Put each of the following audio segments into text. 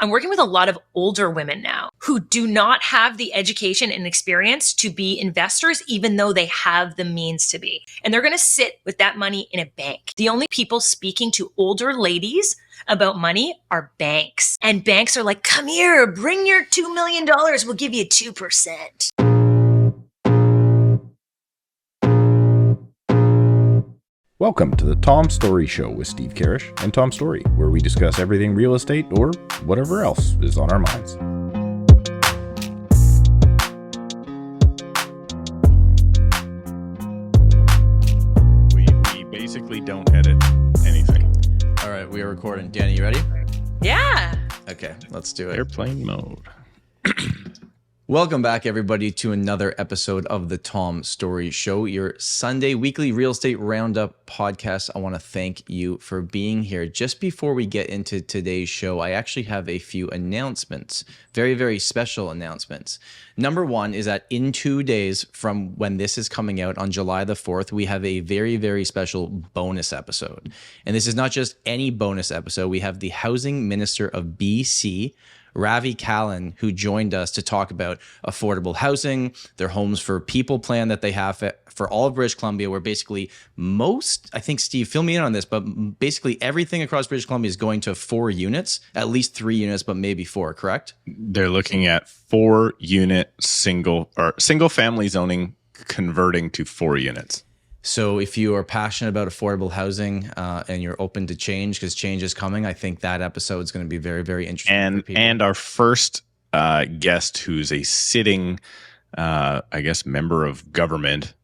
I'm working with a lot of older women now who do not have the education and experience to be investors, even though they have the means to be. And they're going to sit with that money in a bank. The only people speaking to older ladies about money are banks. And banks are like, come here, bring your $2 million. We'll give you 2%. Welcome to the Tom Storey Show with Steve Karrasch and Tom Storey, where we discuss everything real estate or whatever else is on our minds. We basically don't edit anything. All right, we are recording. Danny, you ready? Yeah. Okay, let's do it. Airplane mode. Welcome back, everybody, to another episode of the Tom Storey Show, your Sunday weekly real estate roundup podcast. I want to thank you for being here. Just before we get into today's show, I actually have a few announcements, very, very special announcements. Number one is that in 2 days from when this is coming out on July the 4th, we have a very, very special bonus episode. And this is not just any bonus episode. We have the Housing Minister of BC, Ravi Kahlon, who joined us to talk about affordable housing, their Homes for People plan that they have for all of British Columbia, where basically I think, Steve, fill me in on this, but basically everything across British Columbia is going to 4 units, at least 3 units, but maybe 4, correct? They're looking at 4-unit single family zoning converting to 4 units. So if you are passionate about affordable housing and you're open to change, because change is coming, I think that episode is going to be very, very interesting for people. And our first guest, who's a sitting, member of government,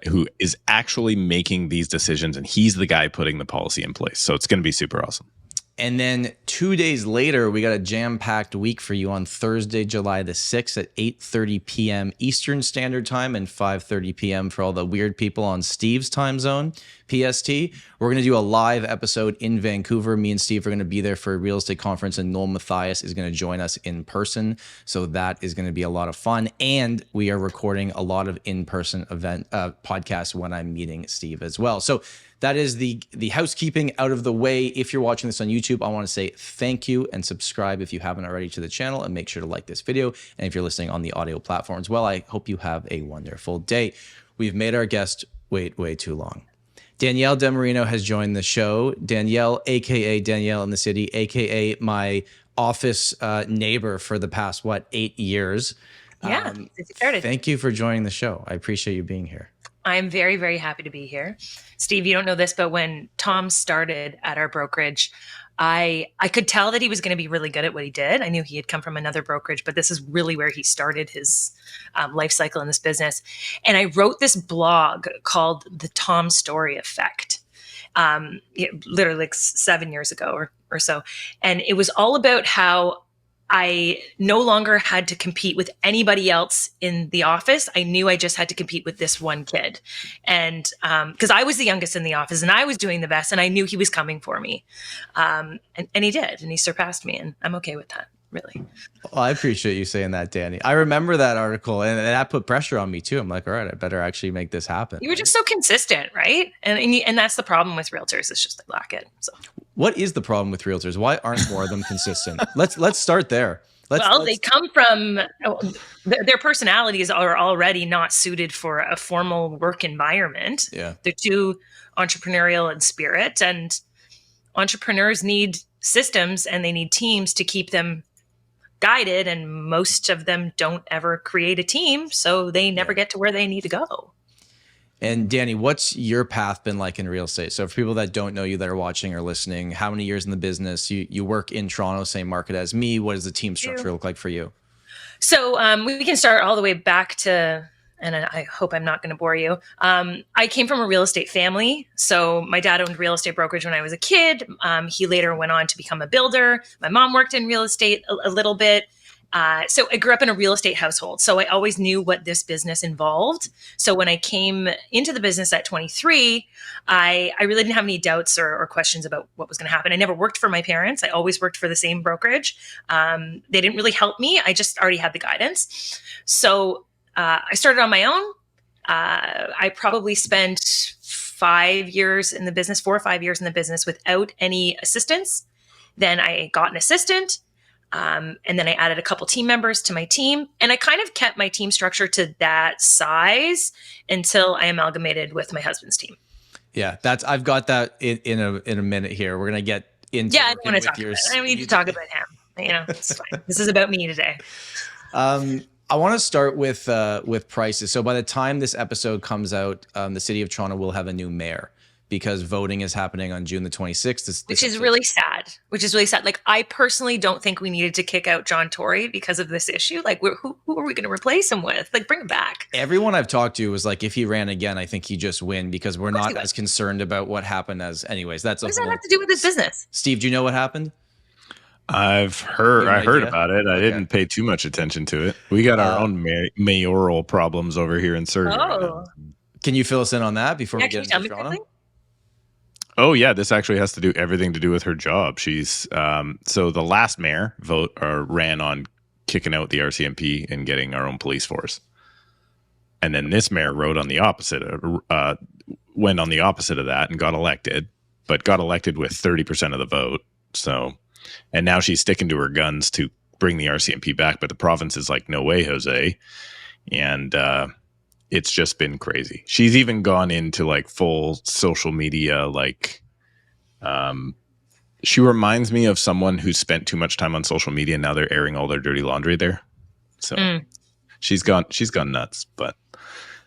who is actually making these decisions, and he's the guy putting the policy in place. So it's going to be super awesome. And then 2 days later, we got a jam-packed week for you on Thursday, July the 6th at 8:30 p.m. Eastern Standard Time and 5:30 p.m. for all the weird people on Steve's time zone, PST. We're going to do a live episode in Vancouver. Me and Steve are going to be there for a real estate conference, and Noel Mathias is going to join us in person. So that is going to be a lot of fun. And we are recording a lot of in-person event podcasts when I'm meeting Steve as well. So that is the housekeeping out of the way. If you're watching this on YouTube, I want to say thank you and subscribe if you haven't already to the channel, and make sure to like this video. And if you're listening on the audio platform as well, I hope you have a wonderful day. We've made our guest wait way too long. Danielle Demerino has joined the show. Danielle, aka Danielle in the City, aka my office neighbor for the past 8 years. Yeah, since you started. Thank you for joining the show. I appreciate you being here. I'm very, very happy to be here. Steve, you don't know this, but when Tom started at our brokerage, I could tell that he was going to be really good at what he did. I knew he had come from another brokerage, but this is really where he started his life cycle in this business. And I wrote this blog called The Tom Storey Effect, literally like 7 years ago or so. And it was all about how I no longer had to compete with anybody else in the office. I knew I just had to compete with this one kid. And because I was the youngest in the office and I was doing the best, and I knew he was coming for me. And he did, and he surpassed me, and I'm okay with that, really. Well, I appreciate you saying that, Danny. I remember that article, and that put pressure on me too. I'm like, all right, I better actually make this happen. You were just so consistent, right? And that's the problem with realtors. It's just they lack it. So. What is the problem with realtors? Why aren't more of them consistent? Let's start there. They come from their personalities are already not suited for a formal work environment. Yeah, they're too entrepreneurial in spirit, and entrepreneurs need systems and they need teams to keep them guided. And most of them don't ever create a team, so they never get to where they need to go. And Danny, what's your path been like in real estate? So for people that don't know you, that are watching or listening, how many years in the business? You work in Toronto, same market as me. What does the team structure look like for you? So we can start all the way back to, and I hope I'm not going to bore you. I came from a real estate family. So my dad owned real estate brokerage when I was a kid. He later went on to become a builder. My mom worked in real estate a little bit. So I grew up in a real estate household. So I always knew what this business involved. So when I came into the business at 23, I really didn't have any doubts or questions about what was going to happen. I never worked for my parents. I always worked for the same brokerage. They didn't really help me. I just already had the guidance. So I started on my own. I probably spent 5 years in the business, 4 or 5 years in the business without any assistance. Then I got an assistant. And then I added a couple team members to my team, and I kind of kept my team structure to that size until I amalgamated with my husband's team. Yeah, I've got that in a minute here. We're gonna get into. Yeah, I don't want to talk about it. I don't need to talk about him. It's fine. This is about me today. I want to start with prices. So by the time this episode comes out, the city of Toronto will have a new mayor, because voting is happening on June the 26th. Which is really sad. Like, I personally don't think we needed to kick out John Tory because of this issue. Like, who are we going to replace him with? Like, bring him back. Everyone I've talked to was like, if he ran again, I think he'd just win, because we're not as concerned about what happened as. Anyways, that's what does that have to do with his business? Steve, do you know what happened? I heard about it. I didn't pay too much attention to it. We got our own mayoral problems over here in Surrey. Oh. Can you fill us in on that before we get into Toronto? Oh yeah, this actually has to do everything to do with her job. She's so the last mayor ran on kicking out the RCMP and getting our own police force, and then this mayor went on the opposite of that and got elected, but got elected with 30% of the vote. So, and now she's sticking to her guns to bring the RCMP back, but the province is like, no way, Jose, and it's just been crazy. She's even gone into like full social media. Like, she reminds me of someone who spent too much time on social media, and now they're airing all their dirty laundry there. So she's gone nuts, but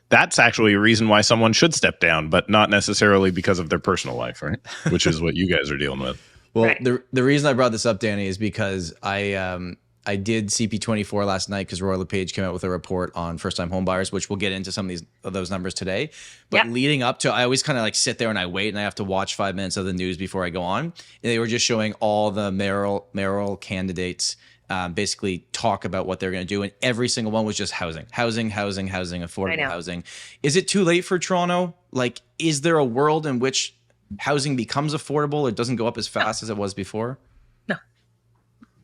that's actually a reason why someone should step down, but not necessarily because of their personal life, right? Which is what you guys are dealing with. Well, right. The reason I brought this up, Danny, is because I did CP24 last night, because LePage came out with a report on first-time home buyers, which we'll get into some of those numbers today. But leading up to, I always kind of like sit there and I wait, and I have to watch 5 minutes of the news before I go on. And they were just showing all the mayoral candidates basically talk about what they're going to do, and every single one was just housing, affordable housing. Is it too late for Toronto? Like, is there a world in which housing becomes affordable or doesn't go up as fast as it was before?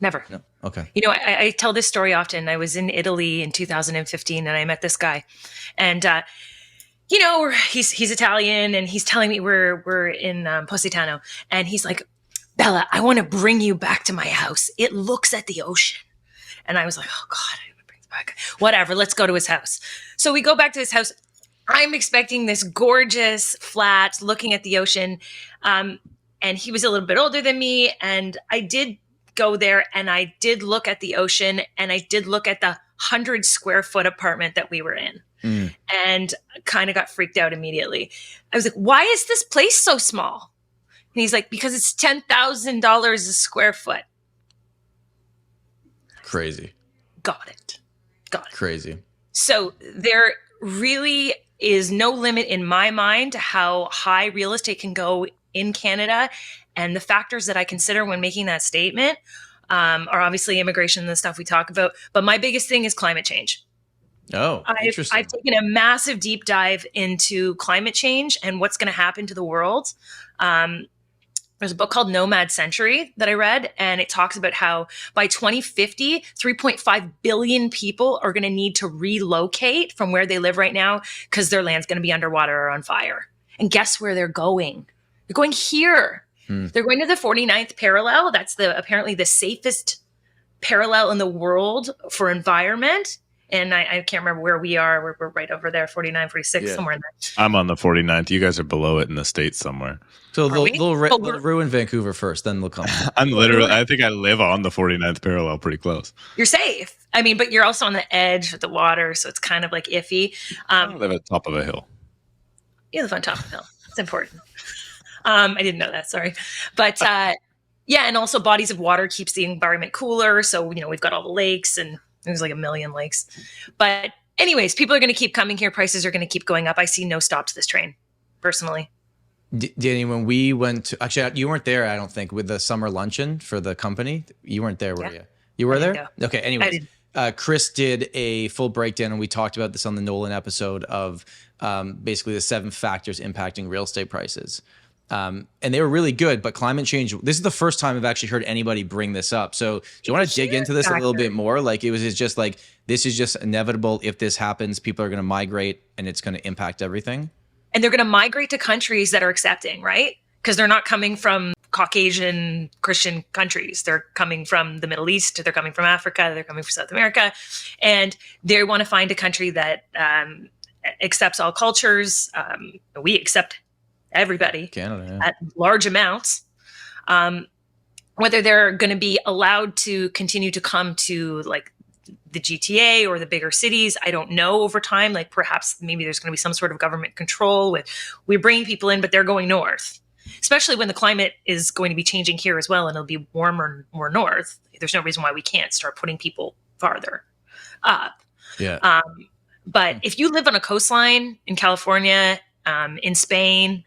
Never. No. Okay. I tell this story often. I was in Italy in 2015, and I met this guy, and he's Italian, and he's telling me we're in Positano, and he's like, Bella, I want to bring you back to my house. It looks at the ocean, and I was like, oh God, I would bring it back. Whatever. Let's go to his house. So we go back to his house. I'm expecting this gorgeous flat looking at the ocean, and he was a little bit older than me, and I did go there, and I did look at the ocean, and I did look at the 100 square foot apartment that we were in, and kind of got freaked out immediately. I was like, why is this place so small? And he's like, because it's $10,000 a square foot. Crazy. Got it. Crazy. So there really is no limit in my mind to how high real estate can go in Canada. And the factors that I consider when making that statement are obviously immigration and the stuff we talk about. But my biggest thing is climate change. Oh, interesting. I've taken a massive deep dive into climate change and what's going to happen to the world. There's a book called Nomad Century that I read, and it talks about how by 2050, 3.5 billion people are going to need to relocate from where they live right now because their land's going to be underwater or on fire. And guess where they're going? They're going here. They're going to the 49th parallel. That's apparently the safest parallel in the world for environment. And I can't remember where we are. We're right over there, 49, 46, somewhere in there. I'm on the 49th. You guys are below it in the States somewhere. So they'll ruin Vancouver first, then they'll come. I think I live on the 49th parallel pretty close. You're safe. I mean, but you're also on the edge of the water, so it's kind of like iffy. I live at the top of a hill. You live on top of a hill. It's important. I didn't know that. Sorry. But and also bodies of water keeps the environment cooler. So, we've got all the lakes, and there's like 1 million lakes. But anyways, people are going to keep coming here. Prices are going to keep going up. I see no stop to this train, personally. Danny, when we went to, actually, you weren't there, I don't think, with the summer luncheon for the company. You weren't there, were you? You were there? Go. Okay. Anyways, Chris did a full breakdown, and we talked about this on the Nolan episode of basically the 7 factors impacting real estate prices. And they were really good, but climate change, this is the first time I've actually heard anybody bring this up. So do you want to dig into this a little bit more? Like, it's just like, this is just inevitable. If this happens, people are going to migrate, and it's going to impact everything. And they're going to migrate to countries that are accepting, right? because they're not coming from Caucasian Christian countries. They're coming from the Middle East. They're coming from Africa. They're coming from South America. And they want to find a country that accepts all cultures. We accept everybody, Canada, at large amounts. Whether they're going to be allowed to continue to come to like the GTA or the bigger cities, I don't know over time. Like perhaps maybe there's going to be some sort of government control with we're bringing people in, but they're going north, especially when the climate is going to be changing here as well. And it'll be warmer more north. There's no reason why we can't start putting people farther up. Yeah. But if you live on a coastline in California, in Spain,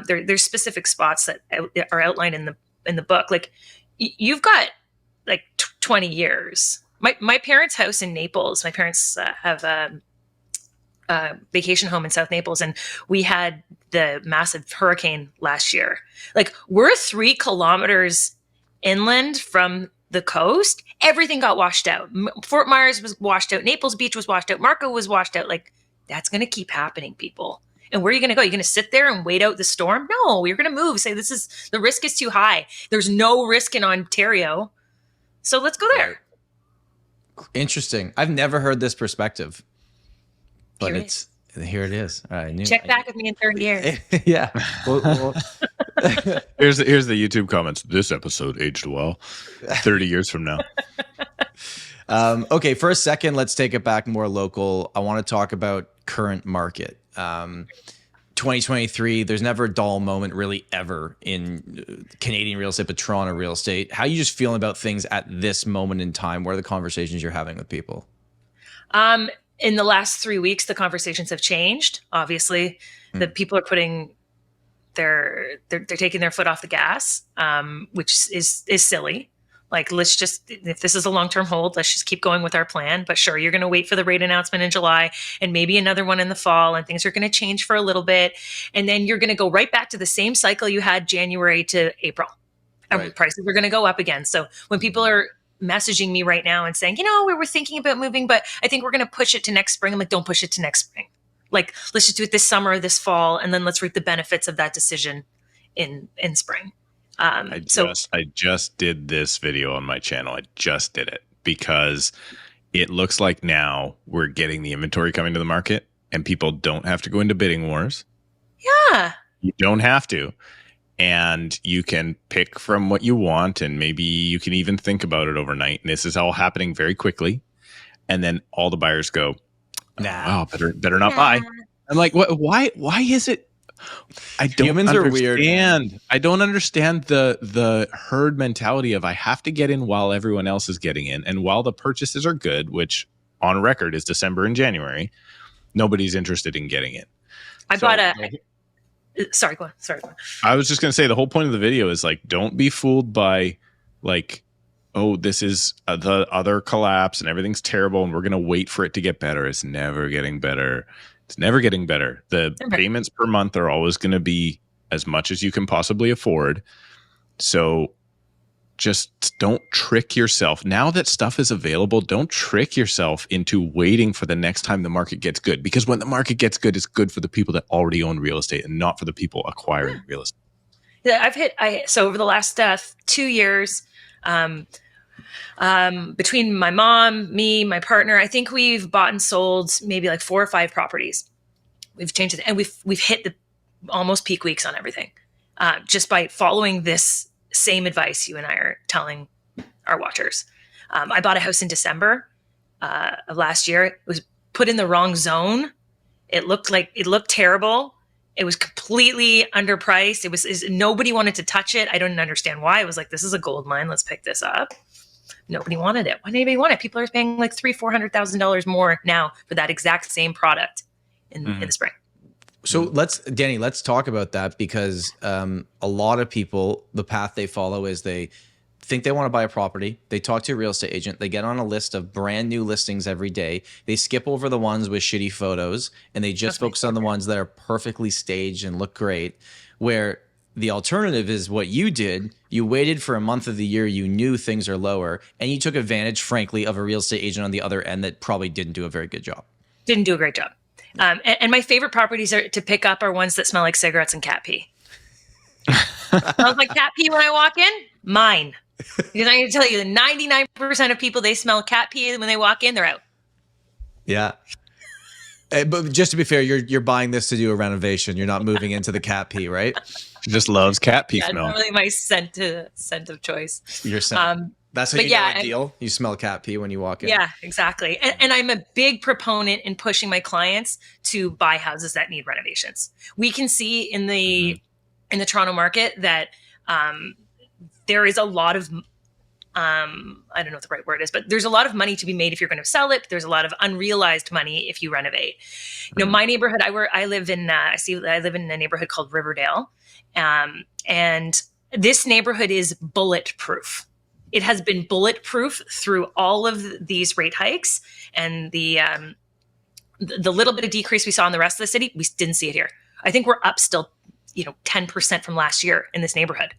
there's specific spots that are outlined in the book. Like you've got like 20 years. My parents' house in Naples, my parents have a vacation home in South Naples, and we had the massive hurricane last year. Like we're 3 kilometers inland from the coast. Everything got washed out. Fort Myers was washed out. Naples Beach was washed out. Marco was washed out. Like that's going to keep happening, people. And where are you going to go? You're going to sit there and wait out the storm? No, you're going to move. Say the risk is too high. There's no risk in Ontario. So let's go there. Interesting. I've never heard this perspective, but here it is. Check back with me in 30 years. Yeah. Well, here's the YouTube comments. This episode aged well. 30 years from now. Okay, for a second, let's take it back more local. I want to talk about current market. 2023, there's never a dull moment really ever in Canadian real estate, but Toronto real estate. How are you just feeling about things at this moment in time? What are the conversations you're having with people? In the last 3 weeks, the conversations have changed. Obviously, the people are putting they're taking their foot off the gas, which is silly. Like, let's just, if this is a long-term hold, let's just keep going with our plan. But sure, you're going to wait for the rate announcement in July and maybe another one in the fall, and things are going to change for a little bit. And then you're going to go right back to the same cycle you had January to April. And Right. prices are going to go up again. So when people are messaging me right now and saying, we were thinking about moving, but I think we're going to push it to next spring. I'm like, don't push it to next spring. Like, let's just do it this summer, this fall, and then let's reap the benefits of that decision in spring. I just did this video on my channel. I just did it because it looks like now we're getting the inventory coming to the market and people don't have to go into bidding wars. Yeah. You don't have to. And you can pick from what you want, and maybe you can even think about it overnight. And this is all happening very quickly. And then all the buyers go, wow, better not buy. I'm like, what? Why is it? I don't Humans understand. are weird. I don't understand the herd mentality of I have to get in while everyone else is getting in. And while the purchases are good, which on record is December and January, nobody's interested in getting in. Sorry, go on. I was just going to say the whole point of the video is like, don't be fooled by like, oh, this is the other collapse and everything's terrible and we're going to wait for it to get better. It's never getting better. It's never getting better. The payments per month are always going to be as much as you can possibly afford. So just don't trick yourself. Now that stuff is available, don't trick yourself into waiting for the next time the market gets good. Because when the market gets good, it's good for the people that already own real estate and not for the people acquiring real estate. Yeah, so over the last 2 years, between my mom, me, my partner, I think we've bought and sold maybe like 4 or 5 properties. We've changed it, and we've hit the almost peak weeks on everything, just by following this same advice you and I are telling our watchers. I bought a house in December of last year. It was put in the wrong zone. It looked terrible. It was completely underpriced. Nobody wanted to touch it. I don't understand why. It was like, this is a gold mine. Let's pick this up. Nobody wanted it. Why did anybody want it? People are paying like $300,000-$400,000 more now for that exact same product in the spring. So Danny, let's talk about that, because a lot of people, the path they follow is they think they want to buy a property. They talk to a real estate agent. They get on a list of brand new listings every day. They skip over the ones with shitty photos and they just focus on the ones that are perfectly staged and look great. Where the alternative is what you did. You waited for a month of the year. You knew things are lower, and you took advantage, frankly, of a real estate agent on the other end that probably didn't do a very good job. Didn't do a great job. And my favorite properties to pick up are ones that smell like cigarettes and cat pee. Smells like cat pee when I walk in? Mine. Because I'm going to tell you, 99% of people, they smell cat pee when they walk in, they're out. Yeah. But just to be fair, you're buying this to do a renovation. You're not moving into the cat pee, right? She just loves cat pee Yeah, smell. it's not really my scent of choice. Your scent. That's how you know a deal. You smell cat pee when you walk in. Yeah, exactly. And I'm a big proponent in pushing my clients to buy houses that need renovations. We can see in the Toronto market that there is a lot of I don't know what the right word is, but there's a lot of money to be made if you're going to sell it. There's a lot of unrealized money if you renovate. You know, my neighborhood, I live in a neighborhood called Riverdale, and this neighborhood is bulletproof. It has been bulletproof through all of these rate hikes, and the little bit of decrease we saw in the rest of the city, we didn't see it here. I think we're up still, 10% from last year in this neighborhood,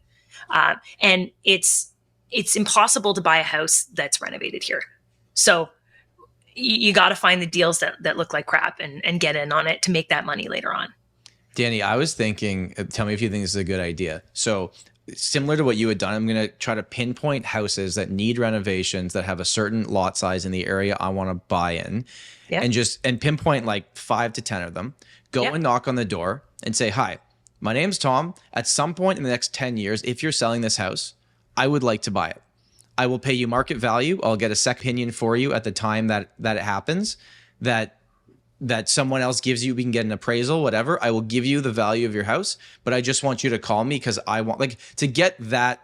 and it's impossible to buy a house that's renovated here. So you got to find the deals that look like crap and get in on it to make that money later on. Danny, I was thinking, tell me if you think this is a good idea. So similar to what you had done, I'm going to try to pinpoint houses that need renovations that have a certain lot size in the area I want to buy in, and pinpoint like 5 to 10 of them. Go and knock on the door and say, "Hi, my name's Tom. At some point in the next 10 years, if you're selling this house, I would like to buy it. I will pay you market value. I'll get a second opinion for you at the time that it happens, that someone else gives you. We can get an appraisal, whatever. I will give you the value of your house, but I just want you to call me because I want to get that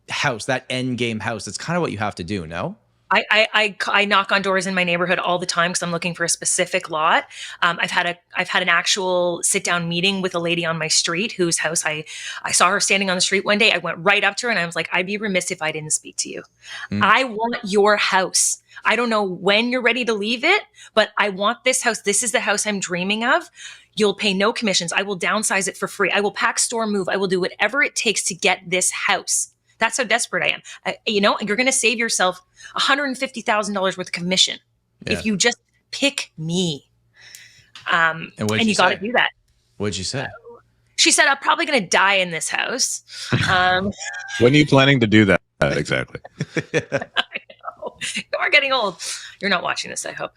house, that end game house. That's kind of what you have to do, no? I knock on doors in my neighborhood all the time because I'm looking for a specific lot. I've had an actual sit down meeting with a lady on my street whose house I saw her standing on the street one day. I went right up to her and I was like, "I'd be remiss if I didn't speak to you. I want your house. I don't know when you're ready to leave it, but I want this house. This is the house I'm dreaming of. You'll pay no commissions. I will downsize it for free. I will pack, store, move. I will do whatever it takes to get this house. That's how desperate I am. You're going to save yourself $150,000 worth of commission if you just pick me." And you got to do that. What'd you say? She said, "I'm probably going to die in this house." When are you planning to do that exactly? I know. We're getting old. You're not watching this, I hope.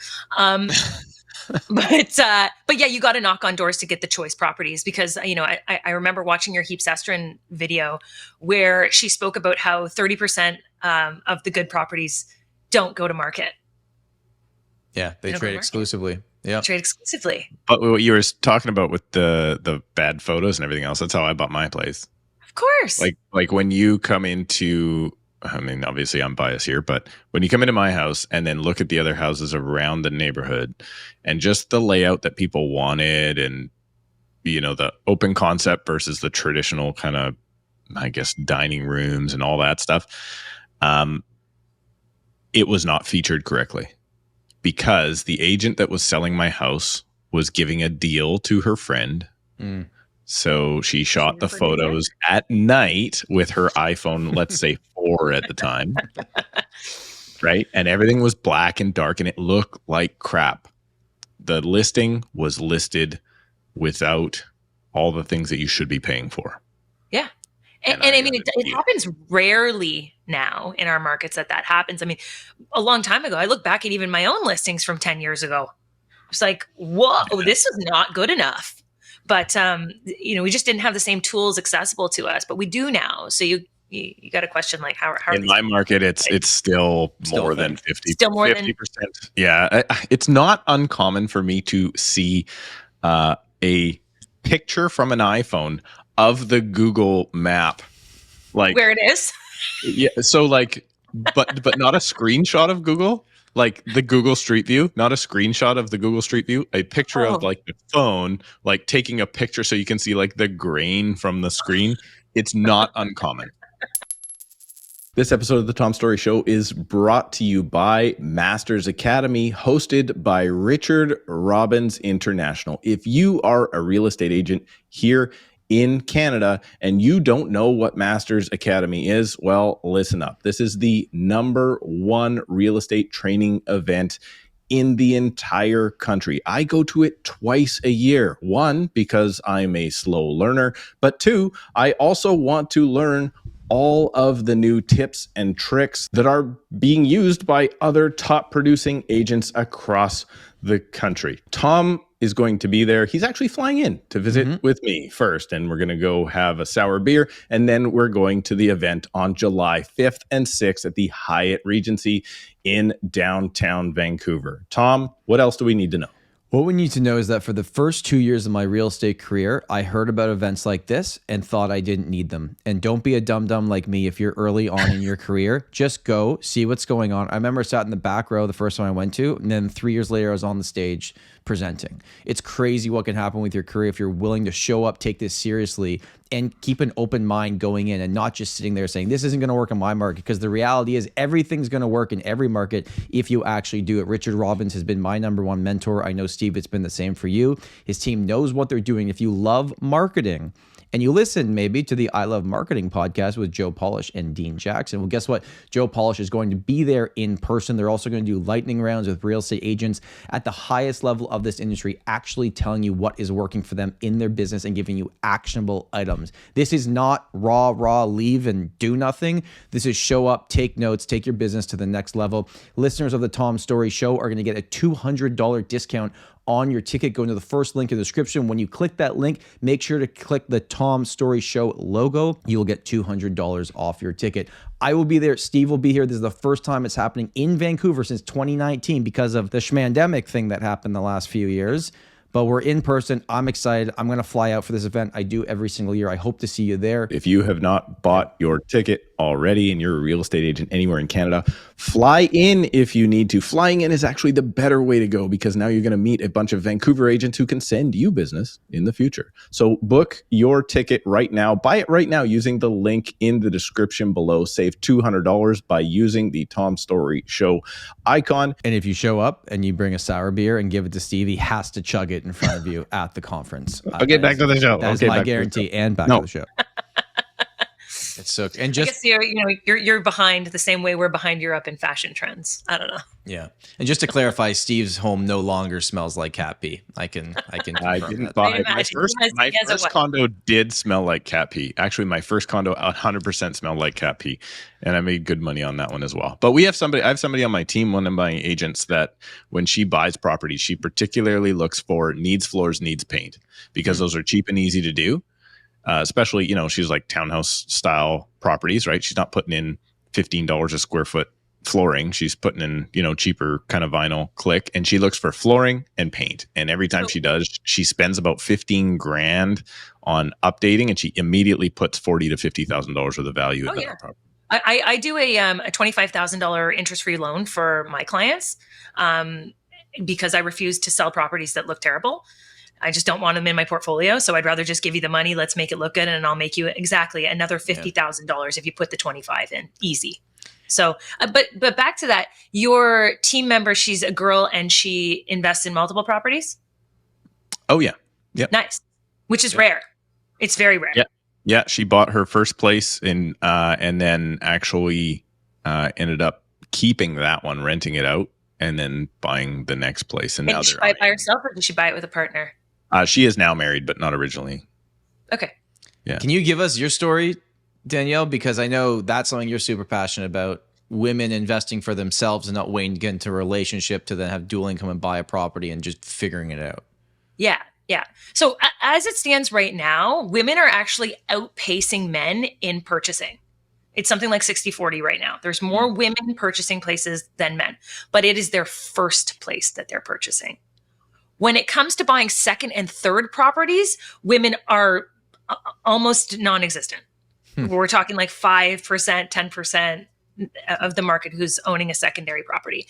But yeah, you got to knock on doors to get the choice properties because, I remember watching your Heaps Estrin video where she spoke about how 30% of the good properties don't go to market. Yeah, they trade exclusively. Yeah, trade exclusively. But what you were talking about with the bad photos and everything else, that's how I bought my place. Of course. Like when you come into, I mean, obviously I'm biased here, but when you come into my house and then look at the other houses around the neighborhood and just the layout that people wanted and, the open concept versus the traditional kind of, I guess, dining rooms and all that stuff, it was not featured correctly because the agent that was selling my house was giving a deal to her friend. So she shot the photos at night with her iPhone, let's say 4 at the time, right? And everything was black and dark and it looked like crap. The listing was listed without all the things that you should be paying for. Yeah. And I mean, it happens rarely now in our markets that happens. I mean, a long time ago, I look back at even my own listings from 10 years ago. It's like, whoa, this is not good enough. But, we just didn't have the same tools accessible to us, but we do now. So you got to question like how in my market, it's still more than 50%. Still more 50%. Yeah. It's not uncommon for me to see a picture from an iPhone of the Google map. Like where it is. Yeah. So but not a screenshot of Google. Like the Google Street View, not a screenshot of the Google Street View, a picture of the phone, taking a picture so you can see the grain from the screen. It's not uncommon. This episode of the Tom Storey Show is brought to you by Masters Academy, hosted by Richard Robbins International. If you are a real estate agent here in Canada and you don't know what Masters Academy is, well, listen up. This is the #1 real estate training event in the entire country. I go to it twice a year. One, because I'm a slow learner, but two, I also want to learn all of the new tips and tricks that are being used by other top producing agents across the country. Tom is going to be there. He's actually flying in to visit with me first, and we're going to go have a sour beer, and then we're going to the event on July 5th and 6th at the Hyatt Regency in downtown Vancouver. Tom, what else do we need to know? What we need to know is that for the first 2 years of my real estate career, I heard about events like this and thought I didn't need them. And don't be a dum-dum like me if you're early on in your career. Just go, see what's going on. I remember I sat in the back row the first time I went to, and then 3 years later, I was on the stage presenting. It's crazy what can happen with your career if you're willing to show up, take this seriously, and keep an open mind going in and not just sitting there saying, this isn't going to work in my market, because the reality is everything's going to work in every market if you actually do it. Richard Robbins has been my number one mentor. I know, Steve, it's been the same for you. His team knows what they're doing. If you love marketing, and you listen maybe to the I Love Marketing podcast with Joe Polish and Dean Jackson. Well, guess what? Joe Polish is going to be there in person. They're also going to do lightning rounds with real estate agents at the highest level of this industry, actually telling you what is working for them in their business and giving you actionable items. This is not raw, leave and do nothing. This is show up, take notes, take your business to the next level. Listeners of the Tom Storey Show are going to get a $200 discount on your ticket. Go into the first link in the description. When you click that link, make sure to click the Tom Storey Show logo. You will get $200 off your ticket. I will be there. Steve will be here. This is the first time it's happening in Vancouver since 2019 because of the schmandemic thing that happened the last few years. But we're in person. I'm excited. I'm going to fly out for this event. I do every single year. I hope to see you there. If you have not bought your ticket already and you're a real estate agent anywhere in Canada, fly in if you need to. Flying in is actually the better way to go, because now you're going to meet a bunch of Vancouver agents who can send you business in the future. So book your ticket right now. Buy it right now using the link in the description below. Save $200 by using the Tom Storey Show icon. And if you show up and you bring a sour beer and give it to Steve, he has to chug it in front of you at the conference. Okay, back to the show. That is my guarantee, and back to the show. It's so, and just, I guess you're behind the same way we're behind Europe in fashion trends. I don't know. Yeah, and just to clarify, Steve's home no longer smells like cat pee. I can. I didn't buy my first condo did smell like cat pee. Actually, my first condo 100% smelled like cat pee, and I made good money on that one as well. But I have somebody on my team, one of my agents, that when she buys properties, she particularly looks for needs floors, needs paint, because those are cheap and easy to do. Especially, she's like townhouse style properties, right? She's not putting in $15 a square foot flooring. She's putting in, cheaper kind of vinyl click, and she looks for flooring and paint. And every time she does, she spends about 15 grand on updating, and she immediately puts $40,000 to $50,000 of the value in that property. I do a $25,000 interest-free loan for my clients because I refuse to sell properties that look terrible. I just don't want them in my portfolio. So I'd rather just give you the money. Let's make it look good. And I'll make you exactly another $50,000 if you put the 25 in. Easy. So, but back to that, your team member, she's a girl and she invests in multiple properties. Oh yeah. Yep. Nice. Which is rare. It's very rare. Yeah. Yeah. She bought her first place and then actually ended up keeping that one, renting it out, and then buying the next place. And now did she buy it by herself, or did she buy it with a partner? She is now married, but not originally. Okay. Yeah. Can you give us your story, Danielle? Because I know that's something you're super passionate about. Women investing for themselves and not waiting to get into a relationship to then have dual income and buy a property and just figuring it out. Yeah. Yeah. So as it stands right now, women are actually outpacing men in purchasing. It's something like 60-40 right now. There's more women purchasing places than men, but it is their first place that they're purchasing. When it comes to buying second and third properties, women are almost non-existent. We're talking like 5%, 10% of the market who's owning a secondary property.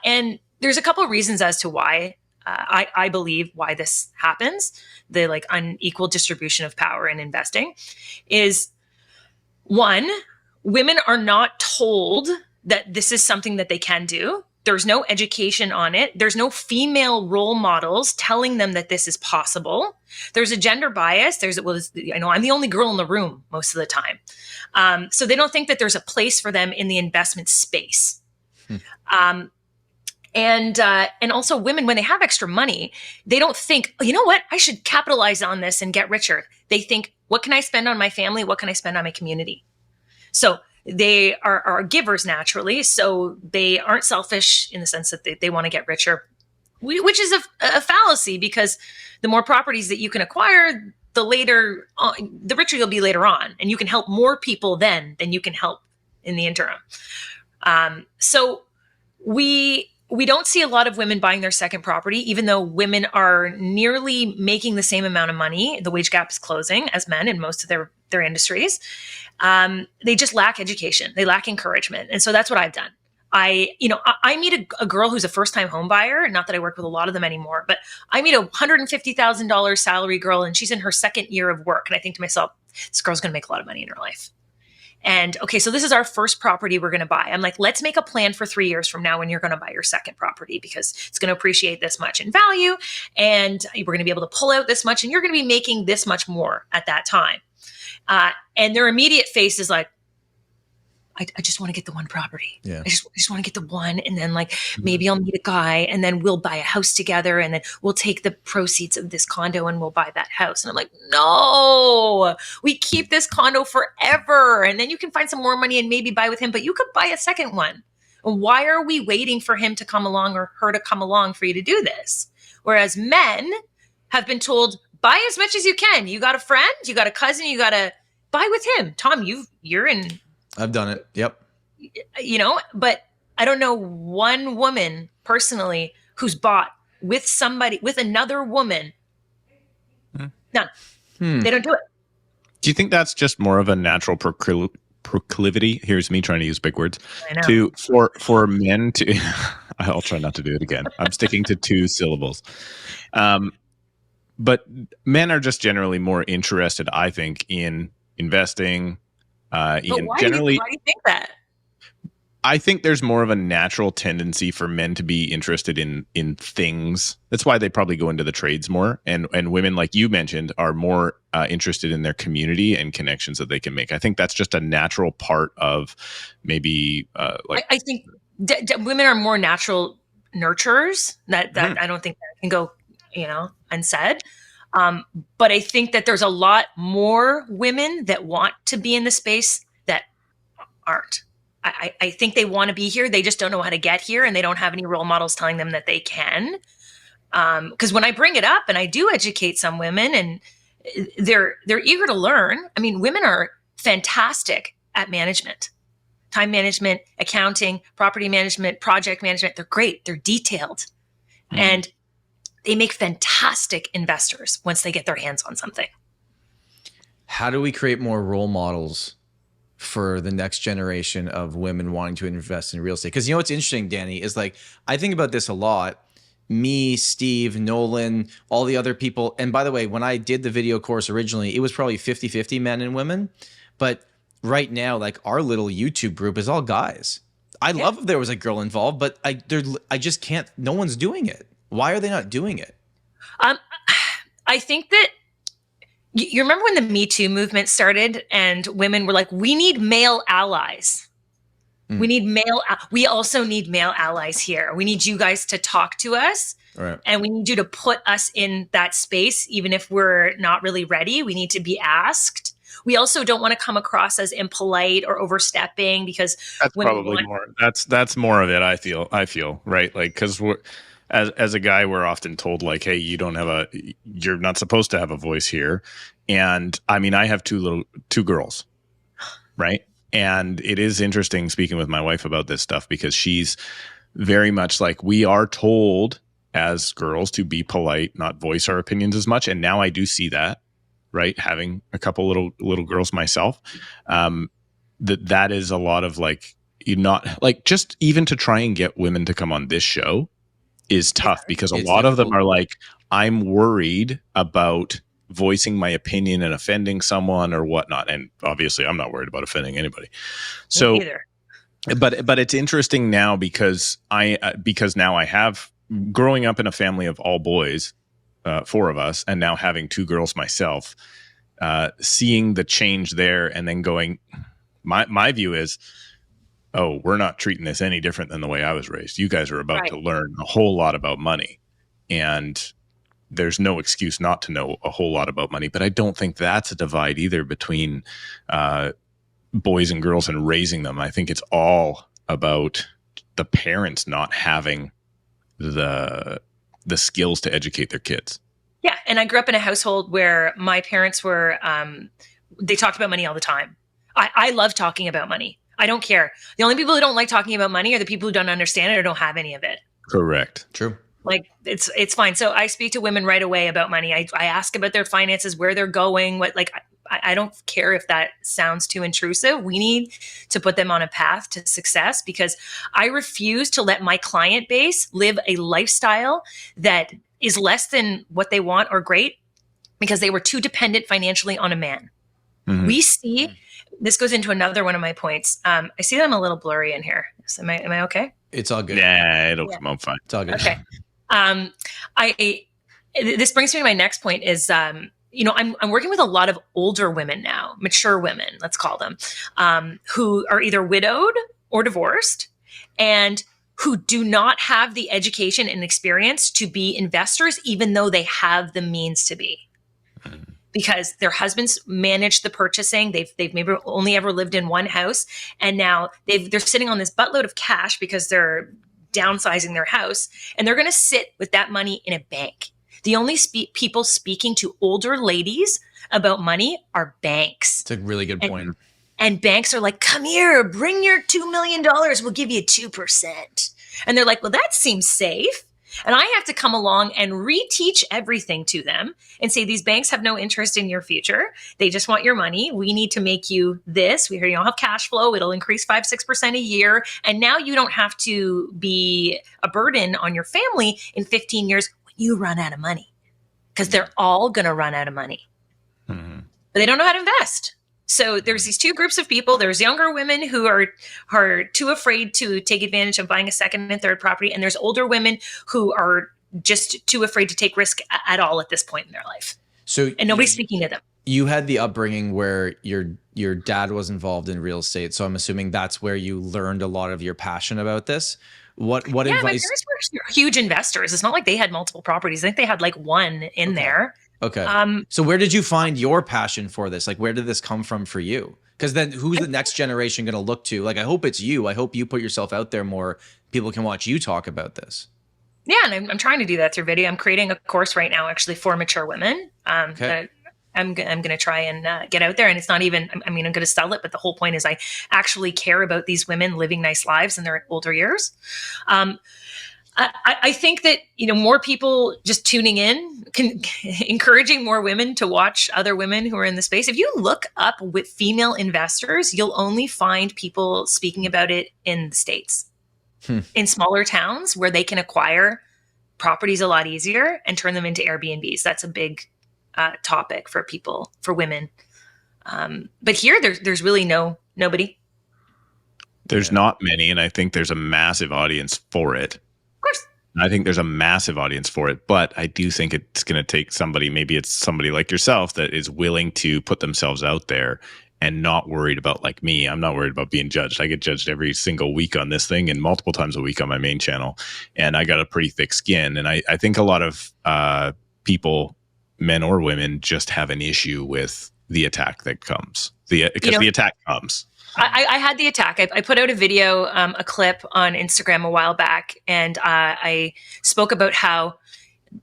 And there's a couple of reasons as to why I believe why this happens. The like unequal distribution of power in investing is, one, women are not told that this is something that they can do. There's no education on it. There's no female role models telling them that this is possible. There's a gender bias. I know I'm the only girl in the room most of the time. So they don't think that there's a place for them in the investment space. And also women, when they have extra money, they don't think, oh, you know what, I should capitalize on this and get richer. They think, what can I spend on my family? What can I spend on my community? So they are givers naturally. So they aren't selfish in the sense that they want to get richer, which is a fallacy, because the more properties that you can acquire, the richer you'll be later on, and you can help more people then than you can help in the interim. So we don't see a lot of women buying their second property, even though women are nearly making the same amount of money. The wage gap is closing as men in most of their industries. They just lack education. They lack encouragement. And so that's what I've done. I meet a girl who's a first-time home buyer. Not that I work with a lot of them anymore, but I meet a $150,000 salary girl, and she's in her second year of work. And I think to myself, this girl's going to make a lot of money in her life. And okay, so this is our first property we're going to buy. I'm like, let's make a plan for 3 years from now when you're going to buy your second property, because it's going to appreciate this much in value, and we're going to be able to pull out this much, and you're going to be making this much more at that time. And their immediate face is like, I just want to get the one property. Yeah. I just want to get the one. And then like, maybe I'll meet a guy, and then we'll buy a house together, and then we'll take the proceeds of this condo and we'll buy that house. And I'm like, no, we keep this condo forever. And then you can find some more money and maybe buy with him, but you could buy a second one. And why are we waiting for him to come along or her to come along for you to do this? Whereas men have been told, buy as much as you can. You got a friend, you got a cousin, you got to buy with him. Tom, you're in. I've done it. Yep. But I don't know one woman personally who's bought with another woman. None. They don't do it. Do you think that's just more of a natural proclivity? Here's me trying to use big words. I know. For men to, I'll try not to do it again. I'm sticking to 2 syllables. But men are just generally more interested, I think, in investing. But why do you think that? I think there's more of a natural tendency for men to be interested in things. That's why they probably go into the trades more. And women, like you mentioned, are more interested in their community and connections that they can make. I think that's just a natural part of maybe I think women are more natural nurturers. That I don't think that can go, unsaid. But I think that there's a lot more women that want to be in the space that aren't. I think they want to be here. They just don't know how to get here, and they don't have any role models telling them that they can. Because when I bring it up and I do educate some women, and they're eager to learn. I mean, women are fantastic at management, time management, accounting, property management, project management. They're great. They're detailed. And they make fantastic investors once they get their hands on something. How do we create more role models for the next generation of women wanting to invest in real estate? Because what's interesting, Danny, is like, I think about this a lot. Me, Steve, Nolan, all the other people. And by the way, when I did the video course originally, it was probably 50-50 men and women. But right now, like, our little YouTube group is all guys. I'd love if there was a girl involved, but I just can't. No one's doing it. Why are they not doing it? I think that you remember when the Me Too movement started and women were like, we need male allies. We also need male allies here. We need you guys to talk to us. Right. And we need you to put us in that space, even if we're not really ready. We need to be asked. We also don't want to come across as impolite or overstepping, because that's probably more. That's more of it. I feel right. Like, because we're, as a guy, we're often told like, hey, you're not supposed to have a voice here. And I mean, I have two girls, right? And it is interesting speaking with my wife about this stuff, because she's very much like, we are told as girls to be polite, not voice our opinions as much. And now I do see that, right? Having a couple little girls myself, that is a lot of like, just even to try and get women to come on this show is tough, because a lot of them are like, I'm worried about voicing my opinion and offending someone or whatnot. And obviously I'm not worried about offending anybody. So, but it's interesting now because now I have, growing up in a family of all boys, 4 of us, and now having 2 girls myself, seeing the change there, and then going, my view is, oh, we're not treating this any different than the way I was raised. You guys are about Right. to learn a whole lot about money. And there's no excuse not to know a whole lot about money. But I don't think that's a divide either between boys and girls and raising them. I think it's all about the parents not having the skills to educate their kids. Yeah. And I grew up in a household where my parents were, they talked about money all the time. I love talking about money. I don't care. The only people who don't like talking about money are the people who don't understand it or don't have any of it. Correct. True. Like it's fine. So I speak to women right away about money. I ask about their finances, where they're going, what, like, I don't care if that sounds too intrusive. We need to put them on a path to success, because I refuse to let my client base live a lifestyle that is less than what they want or great because they were too dependent financially on a man. Mm-hmm. We see, this goes into another one of my points. I see that I'm a little blurry in here. So am I okay? It's all good. Yeah, it'll come out fine. It's all good. Okay. This brings me to my next point is, I'm working with a lot of older women now, mature women, let's call them, who are either widowed or divorced and who do not have the education and experience to be investors, even though they have the means to be. Because their husbands managed the purchasing. They've maybe only ever lived in one house. And now they're sitting on this buttload of cash because they're downsizing their house. And they're going to sit with that money in a bank. The only people speaking to older ladies about money are banks. It's a really good point. And banks are like, come here, bring your $2 million. We'll give you 2%. And they're like, well, that seems safe. And I have to come along and reteach everything to them and say, these banks have no interest in your future. They just want your money. We need to make you this. We hear you don't have cash flow. It'll increase 5-6% a year. And now you don't have to be a burden on your family in 15 years when you run out of money, because they're all going to run out of money. Mm-hmm. But they don't know how to invest. So there's these two groups of people. There's younger women who are too afraid to take advantage of buying a second and third property. And there's older women who are just too afraid to take risk at all at this point in their life. And nobody's speaking to them. You had the upbringing where your dad was involved in real estate. So I'm assuming that's where you learned a lot of your passion about this. What advice? My parents were huge investors. It's not like they had multiple properties. I think they had like one in there. Okay. So where did you find your passion for this? Like, where did this come from for you? Because then who's the next generation going to look to? Like, I hope it's you. I hope you put yourself out there more. People can watch you talk about this. Yeah. And I'm trying to do that through video. I'm creating a course right now, actually, for mature women. That I'm going to try and get out there. And it's not even, I'm going to sell it. But the whole point is I actually care about these women living nice lives in their older years. I think that, more people just tuning in, encouraging more women to watch other women who are in the space. If you look up with female investors, you'll only find people speaking about it in the States, in smaller towns where they can acquire properties a lot easier and turn them into Airbnbs. That's a big topic for people, for women. But here there's really nobody. There's not many. And I think there's a massive audience for it. Of course. I think there's a massive audience for it, but I do think it's going to take somebody, maybe it's somebody like yourself, that is willing to put themselves out there and not worried about, like me. I'm not worried about being judged. I get judged every single week on this thing and multiple times a week on my main channel. And I got a pretty thick skin. And I think a lot of people, men or women, just have an issue with the attack that comes. The attack comes. I had the attack. I put out a video, a clip on Instagram a while back, and I spoke about how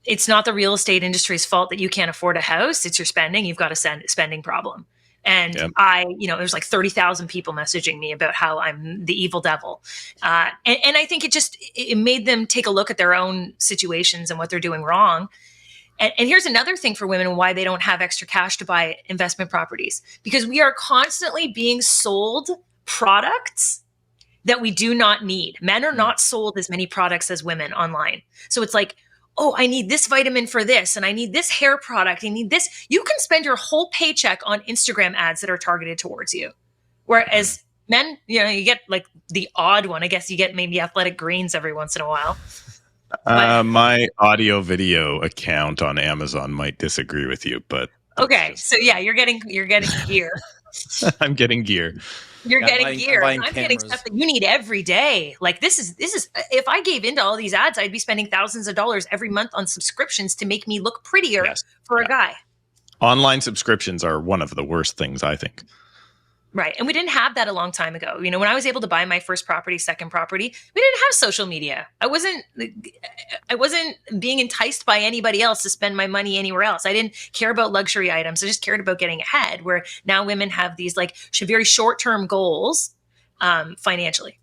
it's not the real estate industry's fault that you can't afford a house. It's your spending. You've got a spending problem. And there's like 30,000 people messaging me about how I'm the evil devil. And I think it made them take a look at their own situations and what they're doing wrong. And here's another thing for women, why they don't have extra cash to buy investment properties, because we are constantly being sold products that we do not need. Men are not sold as many products as women online. So it's like, oh, I need this vitamin for this, and I need this hair product. I need this. You can spend your whole paycheck on Instagram ads that are targeted towards you. Whereas men, you get like the odd one. I guess you get maybe Athletic Greens every once in a while. My audio video account on Amazon might disagree with you, but okay. So yeah, you're getting gear. I'm getting gear. You're getting buying- gear. I'm buying I'm getting cameras. stuff that you need every day. Like this is if I gave into all these ads, I'd be spending thousands of dollars every month on subscriptions to make me look prettier Yes. for a guy. Online subscriptions are one of the worst things, I think. Right. And we didn't have that a long time ago. You know, when I was able to buy my first property, second property, we didn't have social media. I wasn't being enticed by anybody else to spend my money anywhere else. I didn't care about luxury items. I just cared about getting ahead, where now women have these like very short-term goals financially.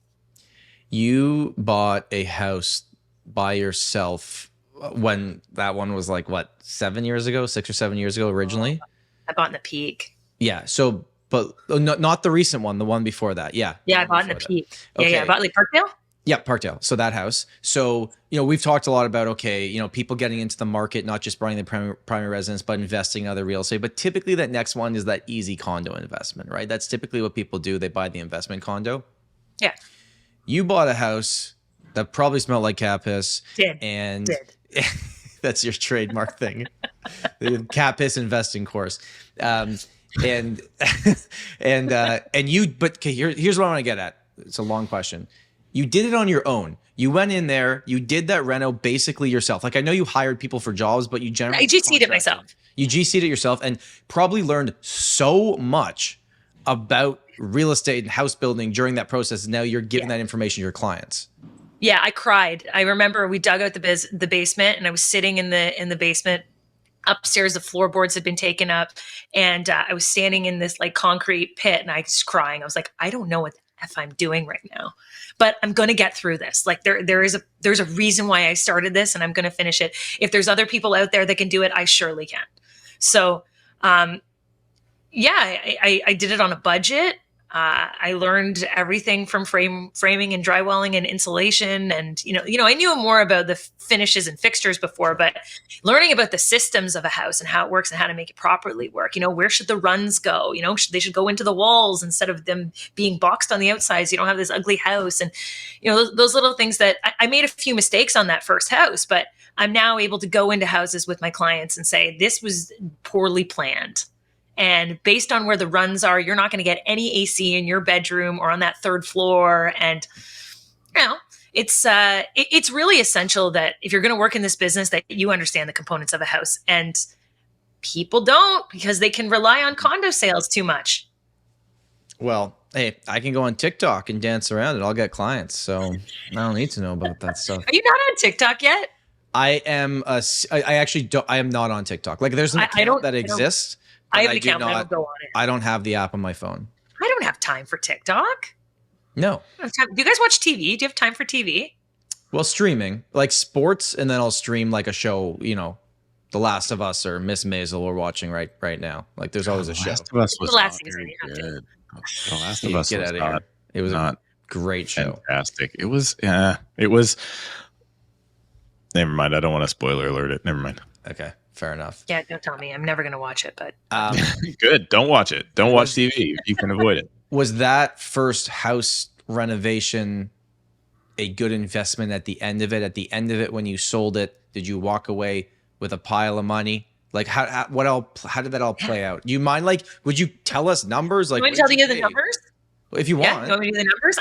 You bought a house by yourself when that one was like, what, 7 years ago, 6 or 7 years ago originally? I bought in the Peak. Yeah. So, but not the recent one, the one before that. Yeah. Yeah, I bought in the Peak. Yeah, Okay. yeah. I bought like Parkdale. Yeah, Parkdale. So that house. So, we've talked a lot about, okay, people getting into the market, not just buying the primary residence, but investing in other real estate. But typically that next one is that easy condo investment, right? That's typically what people do. They buy the investment condo. Yeah. You bought a house that probably smelled like cat piss. Did. That's your trademark thing. The cat piss investing course. And you, but okay, here's what I want to get at. It's a long question. You did it on your own. You went in there, you did that reno basically yourself. Like I know you hired people for jobs, but you generally I GC'd it myself. You GC'd it yourself and probably learned so much about real estate and house building during that process. And now you're giving that information to your clients. Yeah, I cried. I remember we dug out the basement, and I was sitting in the basement. Upstairs, the floorboards had been taken up, and I was standing in this like concrete pit, and I was crying. I was like, I don't know what the F I'm doing right now, but I'm going to get through this. Like there's a reason why I started this, and I'm going to finish it. If there's other people out there that can do it, I surely can. So, I did it on a budget. I learned everything from framing and drywalling and insulation. And, I knew more about the finishes and fixtures before, but learning about the systems of a house and how it works and how to make it properly work, where should the runs go? They should go into the walls instead of them being boxed on the outside. So you don't have this ugly house. And, those little things that I made a few mistakes on that first house, but I'm now able to go into houses with my clients and say, this was poorly planned. And based on where the runs are, you're not going to get any AC in your bedroom or on that third floor. And, it's really essential that if you're going to work in this business, that you understand the components of a house. And people don't, because they can rely on condo sales too much. Well, hey, I can go on TikTok and dance around it. I'll get clients. So I don't need to know about that stuff. Are you not on TikTok yet? I am. I actually don't. I am not on TikTok. Like there's an account that exists. I have an account, but I don't go on it. I don't have the app on my phone. I don't have time for TikTok. No. I don't have time. Do you guys watch TV? Do you have time for TV? Well, streaming, like sports, and then I'll stream like a show, The Last of Us or Miss Maisel we're watching right now. Like there's always a show. Last of Us was The last not season, very you have to. good. The Last of Us Get was out of not, here. It was not a great show. fantastic. It was. Never mind. I don't want to spoiler alert it. Never mind. Okay, fair enough. Yeah, don't tell me. I'm never going to watch it, but Good. Don't watch it. Don't watch TV if you can avoid it. Was that first house renovation a good investment at the end of it? At the end of it, when you sold it, did you walk away with a pile of money? Like how did that all play out? Do you mind? Like, would you tell us numbers? Like, you want me to tell you the numbers? If you Yeah, want. you want me to do the numbers?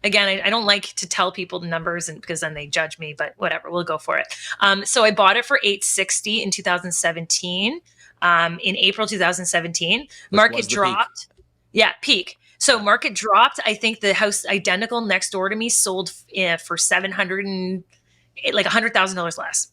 I don't like to tell people the numbers because then they judge me, but whatever, we'll go for it. So I bought it for $860 in 2017. In April 2017, market dropped. Peak. Yeah, peak. So market dropped. I think the house identical next door to me sold for $100,000 less.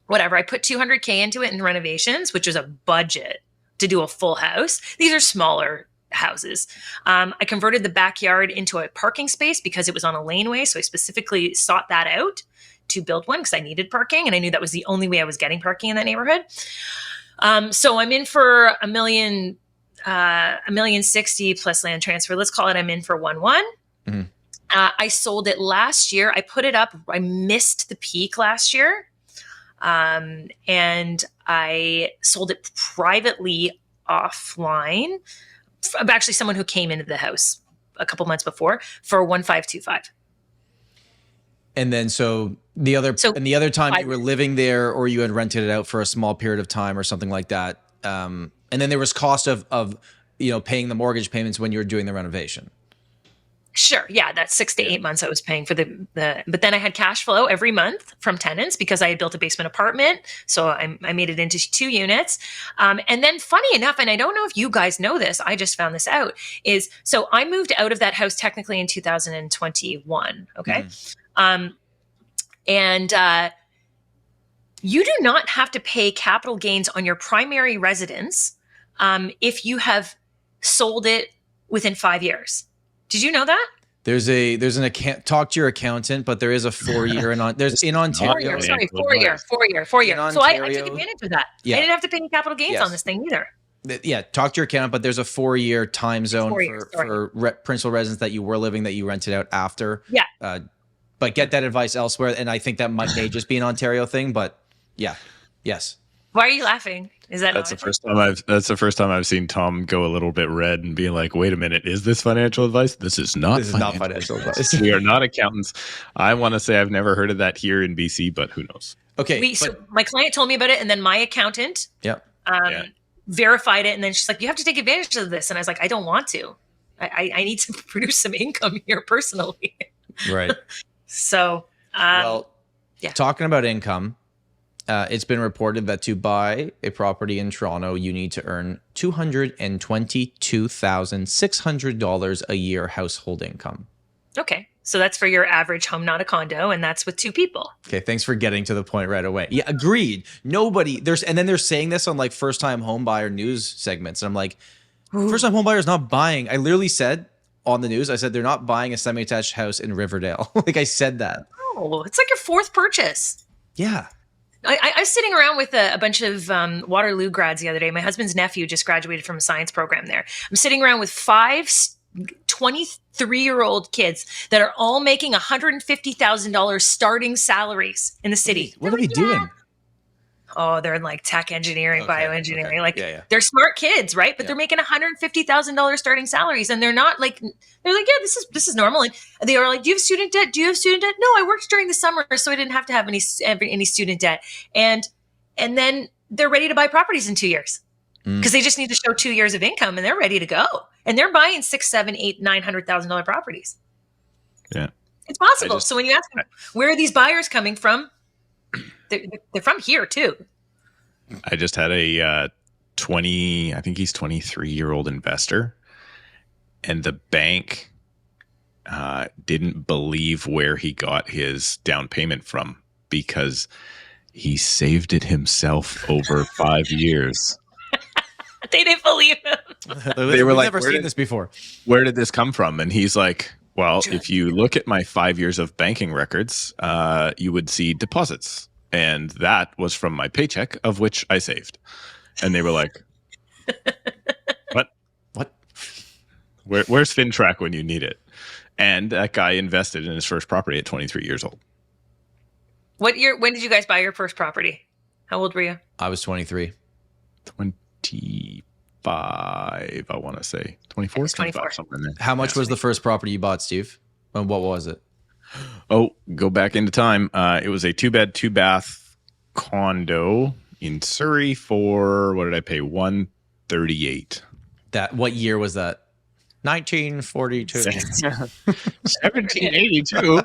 Whatever. I put $200K into it in renovations, which is a budget to do a full house. These are smaller houses. I converted the backyard into a parking space because it was on a laneway. So I specifically sought that out to build one because I needed parking. And I knew that was the only way I was getting parking in that neighborhood. So I'm in for $1,060,000 plus land transfer. Let's call it I'm in for 1.1. Mm-hmm. I sold it last year. I put it up. I missed the peak last year. And I sold it privately offline. Actually, someone who came into the house a couple months before for 1,525. And then the other time you were living there or you had rented it out for a small period of time or something like that. And then there was cost of paying the mortgage payments when you were doing the renovation. Sure. Yeah. That's 6 to 8 months I was paying for but then I had cash flow every month from tenants because I had built a basement apartment. So I made it into 2 units. And then funny enough, and I don't know if you guys know this, I just found this out so I moved out of that house technically in 2021. Okay. And you do not have to pay capital gains on your primary residence if you have sold it within 5 years. Did you know that? There's an account. Talk to your accountant, but there is a 4-year in Ontario. 4 year. So I took advantage of that. Yeah. I didn't have to pay any capital gains on this thing either. Yeah, talk to your accountant, but there's a 4-year time zone for principal residents that you were living that you rented out after. Yeah. But get that advice elsewhere, and I think that may just be an Ontario thing. But yeah, yes. Why are you laughing? Is that that's the first time I've seen Tom go a little bit red and be like, "Wait a minute, is this financial advice? This is not financial advice. We are not accountants." I want to say I've never heard of that here in BC, but who knows? Okay, so my client told me about it, and then my accountant verified it, and then she's like, "You have to take advantage of this," and I was like, "I don't want to. I need to produce some income here personally." Right. So, talking about income. It's been reported that to buy a property in Toronto, you need to earn $222,600 a year household income. Okay. So that's for your average home, not a condo, and that's with 2 people. Okay, thanks for getting to the point right away. Yeah, agreed. And then they're saying this on like first-time home buyer news segments. And I'm like, first-time home buyers not buying. I literally said on the news, I said they're not buying a semi-attached house in Riverdale. Like I said that. Oh, it's like your 4th purchase. Yeah. I was sitting around with a bunch of Waterloo grads the other day. My husband's nephew just graduated from a science program there. I'm sitting around with 5 23-year-old kids that are all making $150,000 starting salaries in the city. What are they doing? Oh, they're in like tech engineering, bioengineering. Okay. They're smart kids, right? But they're making $150,000 starting salaries, and they're like, yeah, this is normal. And they are like, do you have student debt? Do you have student debt? No, I worked during the summer, so I didn't have to have any student debt. And then they're ready to buy properties in 2 years because they just need to show 2 years of income, and they're ready to go. And they're buying $600,000, $700,000, $900,000 properties. Yeah, it's possible. So when you ask them, where are these buyers coming from? They're from here too. I just had a 23-year-old investor, and the bank didn't believe where he got his down payment from because he saved it himself over 5 years. They didn't believe him. They were like, never seen this before. Where did this come from? And he's like, well, if you look at my 5 years of banking records, you would see deposits. And that was from my paycheck, of which I saved. And they were like, what? Where's FinTrack when you need it? And that guy invested in his first property at 23 years old. What year? When did you guys buy your first property? How old were you? I was 23. 25, I want to say. 24? 24. Somewhere in there. How much was the first property you bought, Steve? And what was it? Oh, go back into time. It was a 2-bed, 2-bath condo in Surrey for, what did I pay? $138. What year was that? 1942. 1782.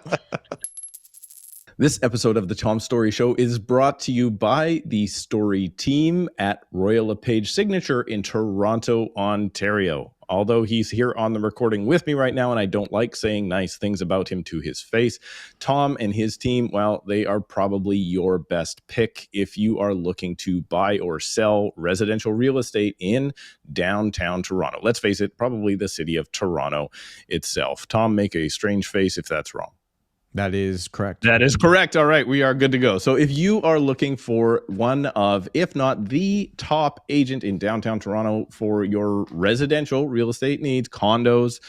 This episode of the Tom Storey Show is brought to you by the Storey team at Royal LePage Signature in Toronto, Ontario. Although he's here on the recording with me right now, and I don't like saying nice things about him to his face, Tom and his team, well, they are probably your best pick if you are looking to buy or sell residential real estate in downtown Toronto. Let's face it, probably the city of Toronto itself. Tom, make a strange face if that's wrong. That is correct. That is correct. All right, we are good to go. So if you are looking for one of, if not the top agent in downtown Toronto for your residential real estate needs, condos,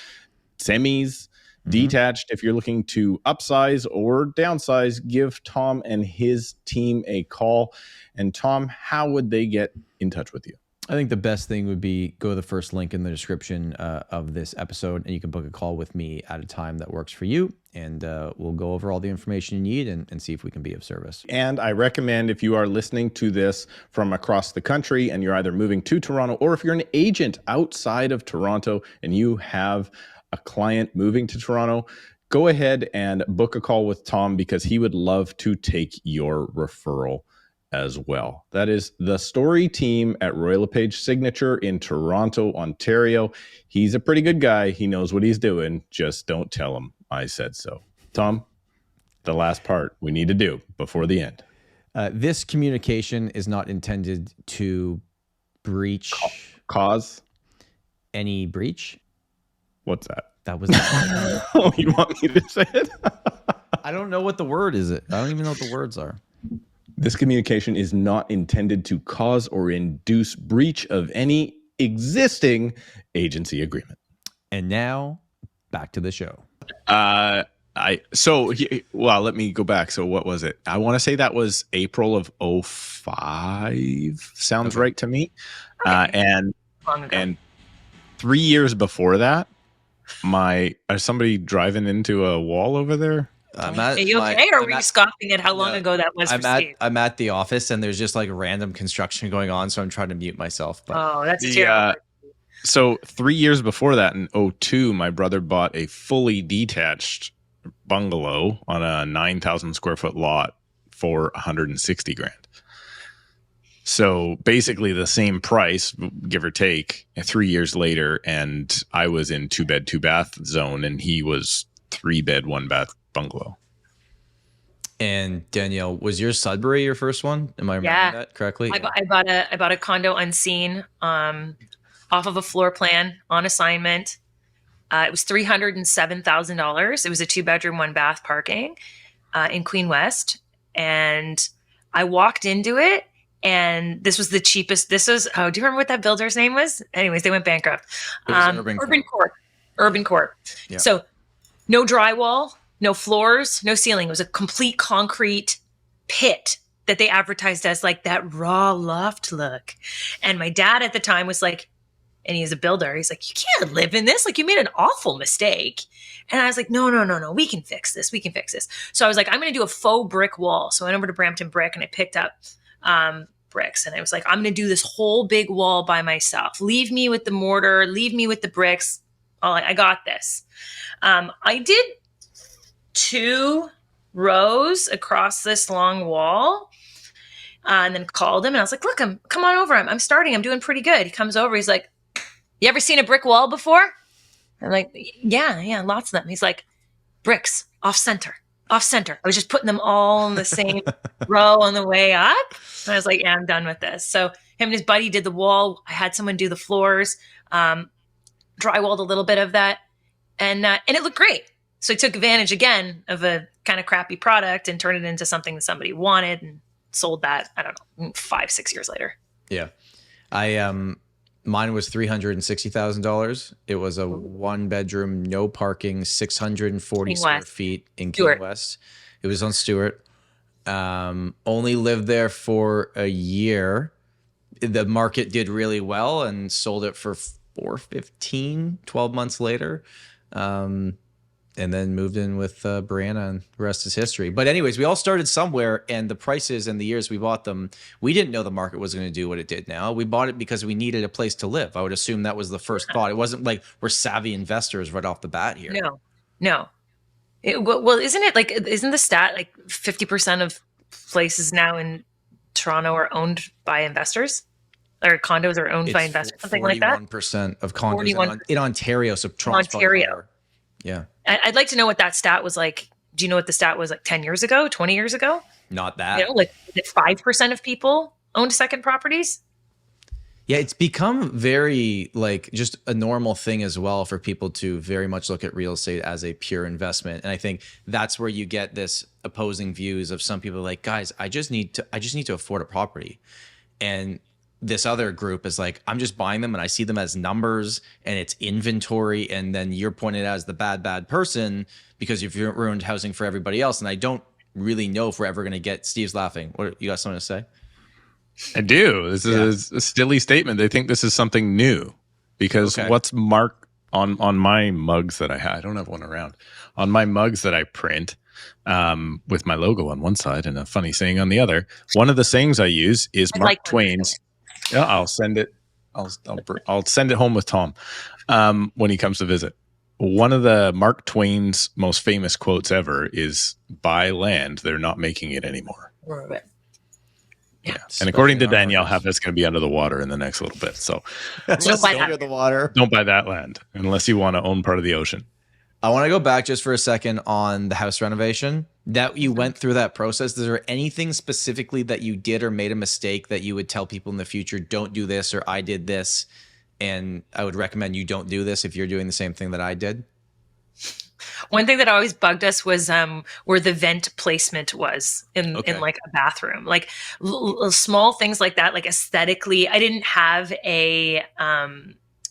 semis, detached, if you're looking to upsize or downsize, give Tom and his team a call. And Tom, how would they get in touch with you? I think the best thing would be go to the first link in the description of this episode, and you can book a call with me at a time that works for you. And we'll go over all the information you need and see if we can be of service. And I recommend, if you are listening to this from across the country and you're either moving to Toronto, or if you're an agent outside of Toronto and you have a client moving to Toronto, go ahead and book a call with Tom, because he would love to take your referral as well. That is the Storey team at Roy LePage Signature in Toronto, Ontario. He's a pretty good guy. He knows what he's doing. Just don't tell him I said so. Tom, the last part we need to do before the end. This communication is not intended to breach... Cause? Any breach? What's that? That was... Oh, you want me to say it? I don't know what the word is. I don't even know what the words are. This communication is not intended to cause or induce breach of any existing agency agreement. And now, back to the show. Let me go back. So what was it? I want to say that was April of 05. Sounds Okay. right to me. Okay. And 3 years before that, is somebody driving into a wall over there? Are you okay, or were you scoffing at how long ago that was for Steve? I'm at the office, and there's just like random construction going on, so I'm trying to mute myself. But Oh, that's terrible. So 3 years before that, in 02, my brother bought a fully detached bungalow on a 9,000 square foot lot for 160 grand. So basically the same price, give or take, 3 years later, and I was in 2-bed, 2-bath zone, and he was 3-bed, 1-bath bungalow. And Danielle, was your Sudbury your first one? Am I remembering that correctly? I bought a condo unseen, off of a floor plan on assignment. It was $307,000. It was a 2-bedroom, 1-bath parking in Queen West, and I walked into it. And this was the cheapest. Do you remember what that builder's name was? Anyways, they went bankrupt. Urban Corp. Yeah. So no drywall, no floors, no ceiling. It was a complete concrete pit that they advertised as like that raw loft look. And my dad at the time was like, and he's a builder, he's like, you can't live in this. Like, you made an awful mistake. And I was like, no, we can fix this. So I was like, I'm going to do a faux brick wall. So I went over to Brampton Brick and I picked up bricks. And I was like, I'm going to do this whole big wall by myself. Leave me with the mortar, leave me with the bricks. I got this. I did 2 rows across this long wall, and then called him and I was like, look, come on over. I'm starting. I'm doing pretty good. He comes over. He's like, you ever seen a brick wall before? I'm like, yeah, lots of them. He's like, bricks off center. I was just putting them all in the same row on the way up. And I was like, yeah, I'm done with this. So him and his buddy did the wall. I had someone do the floors, drywalled a little bit of that, and it looked great. So I took advantage again of a kind of crappy product and turned it into something that somebody wanted and sold that, I don't know, 5-6 years later. Yeah. Mine was $360,000. It was a 1-bedroom, no parking, 640 square feet in King West. It was on Stewart. Only lived there for a year. The market did really well and sold it for $415 12 months later. And then moved in with Brianna, and the rest is history. But anyways, we all started somewhere, and the prices and the years we bought them, we didn't know the market was going to do what it did now. We bought it because we needed a place to live. I would assume that was the first thought. It wasn't like we're savvy investors right off the bat here. No. Well, isn't the stat like 50% of places now in Toronto are owned by investors? Or condos are owned by investors, something like that? 41% of condos in Ontario. So Toronto's Ontario. Yeah. I'd like to know what that stat was like. Do you know what the stat was like 10 years ago, 20 years ago? Not that. You know, like 5% of people owned second properties? Yeah, it's become very like just a normal thing as well for people to very much look at real estate as a pure investment. And I think that's where you get this opposing views of some people like, guys, I just need to afford a property. And this other group is like, I'm just buying them and I see them as numbers and it's inventory. And then you're pointed out as the bad person because you've ruined housing for everybody else. And I don't really know if we're ever going to get... Steve's laughing. What, you got something to say? I do. This is a silly statement. They think this is something new because what's marked on my mugs that I have, I don't have one around, on my mugs that I print with my logo on one side and a funny saying on the other. One of the sayings I use is Mark Twain's. Yeah, I'll send it. I'll send it home with Tom when he comes to visit. One of the Mark Twain's most famous quotes ever is, "Buy land, they're not making it anymore." Yeah. And according to Danielle, half that's going to be under the water in the next little bit. So don't buy the water. Don't buy that land unless you want to own part of the ocean. I want to go back just for a second on the house renovation that you went through that process. Is there anything specifically that you did or made a mistake that you would tell people in the future, don't do this, or I did this, and I would recommend you don't do this if you're doing the same thing that I did? One thing that always bugged us was where the vent placement was in like a bathroom, like small things like that. Like aesthetically, I didn't have a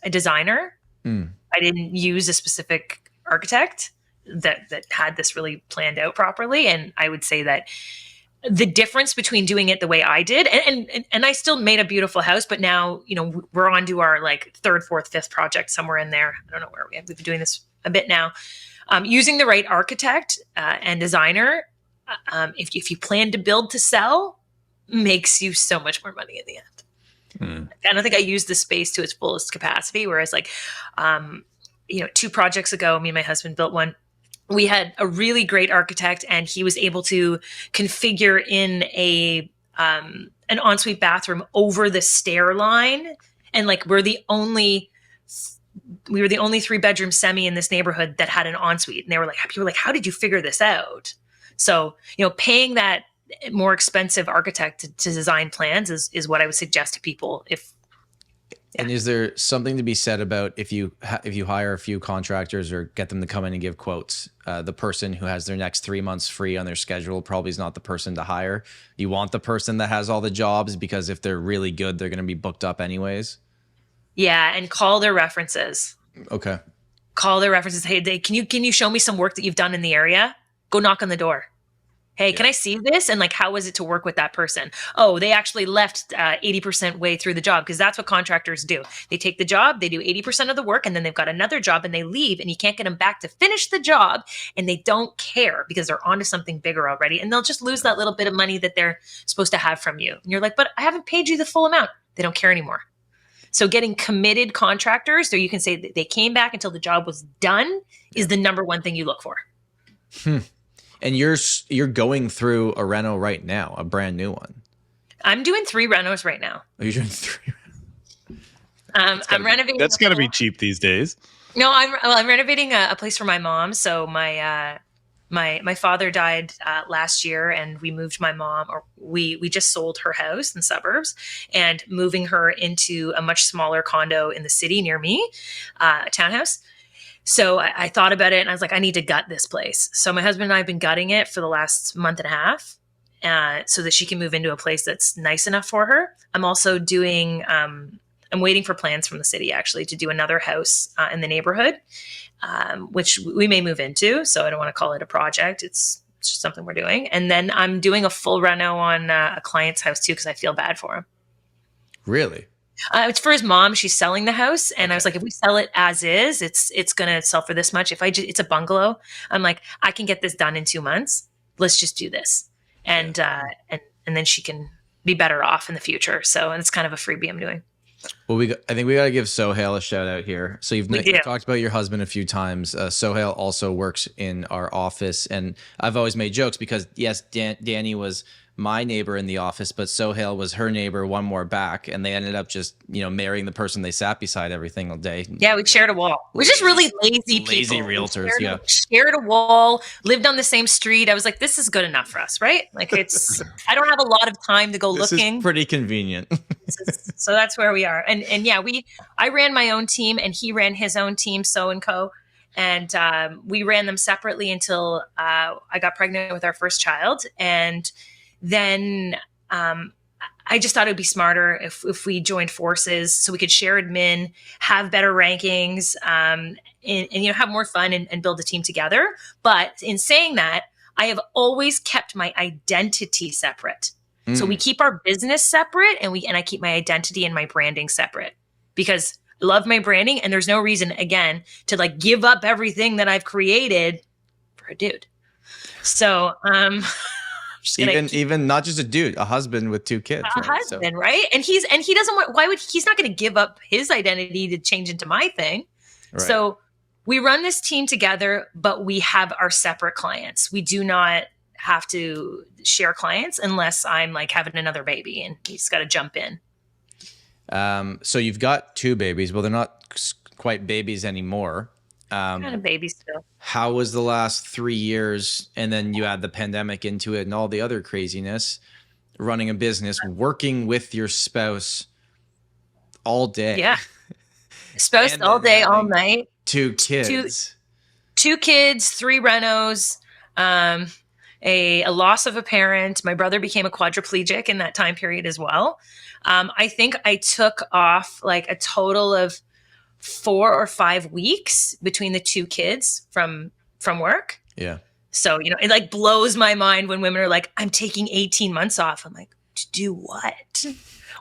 designer. I didn't use a specific architect that had this really planned out properly. And I would say that the difference between doing it the way I did, and I still made a beautiful house, but now, we're on to our like third, fourth, fifth project somewhere in there. I don't know where we've been doing this a bit now. Using the right architect and designer, if you plan to build to sell, makes you so much more money in the end. I don't think I used the space to its fullest capacity. Whereas like, 2 projects ago, me and my husband built one. We had a really great architect, and he was able to configure in an ensuite bathroom over the stair line. And like, we were the only 3-bedroom semi in this neighborhood that had an ensuite. And people were like, how did you figure this out? So, paying that more expensive architect to design plans is what I would suggest to people. And is there something to be said about if you hire a few contractors or get them to come in and give quotes, the person who has their next 3 months free on their schedule probably is not the person to hire. You want the person that has all the jobs, because if they're really good, they're going to be booked up anyways. Yeah, and call their references. Okay. Call their references. Hey, can you show me some work that you've done in the area? Go knock on the door. Hey, can I see this? And like, how was it to work with that person? Oh, they actually left 80% way through the job, because that's what contractors do. They take the job, they do 80% of the work, and then they've got another job and they leave, and you can't get them back to finish the job, and they don't care because they're onto something bigger already, and they'll just lose that little bit of money that they're supposed to have from you. And you're like, but I haven't paid you the full amount. They don't care anymore. So getting committed contractors, so you can say that they came back until the job was done, is the number one thing you look for. And you're going through a reno right now, a brand new one. I'm doing 3 renos right now. Oh, you're doing 3 renos? I'm renovating. That's got to be cheap these days. No, I'm renovating a place for my mom. So my father died last year, and we moved my mom, or we just sold her house in the suburbs and moving her into a much smaller condo in the city near me, a townhouse. So I thought about it, and I was like, I need to gut this place. So my husband and I have been gutting it for the last month and a half so that she can move into a place that's nice enough for her. I'm also doing, I'm waiting for plans from the city actually to do another house in the neighborhood, which we may move into. So I don't want to call it a project. It's just something we're doing. And then I'm doing a full reno on a client's house too, because I feel bad for him. Really? It's for his mom. She's selling the house. And I was like, if we sell it as is, it's going to sell for this much. It's a bungalow. I'm like, I can get this done in 2 months. Let's just do this. And then she can be better off in the future. So, and it's kind of a freebie I'm doing. Well, I think we got to give Sohail a shout out here. So you've talked about your husband a few times. Sohail also works in our office, and I've always made jokes because yes, Danny was my neighbor in the office, but Sohail was her neighbor one more back, and they ended up just marrying the person they sat beside every single day. Yeah, we shared a wall. We're just really lazy realtors. Shared a wall, lived on the same street. I was like, this is good enough for us, right? Like I don't have a lot of time to go looking. This is pretty convenient. So that's where we are. And yeah, I ran my own team, and he ran his own team, So & Co. And we ran them separately until I got pregnant with our first child. And then I just thought it would be smarter if we joined forces so we could share admin, have better rankings, and have more fun and build a team together. But in saying that, I have always kept my identity separate. So we keep our business separate, and I keep my identity and my branding separate, because I love my branding, and there's no reason, again, to like give up everything that I've created for a dude. So just even not just a dude, a husband with 2 kids, a right? husband, right? And he doesn't want, he's not going to give up his identity to change into my thing. Right. So we run this team together, but we have our separate clients. We do not have to share clients unless I'm like having another baby and he's got to jump in. So you've got 2 babies. Well, they're not quite babies anymore. Kind of babies still. How was the last 3 years? And then you add the pandemic into it and all the other craziness, running a business, working with your spouse all day. Yeah. Spouse all day, all night. 2 kids. 2 kids, 3 renos, a loss of a parent. My brother became a quadriplegic in that time period as well. I think I took off like a total of 4 or 5 weeks between the 2 kids from work. Yeah. So, it like blows my mind when women are like, I'm taking 18 months off. I'm like, to do what?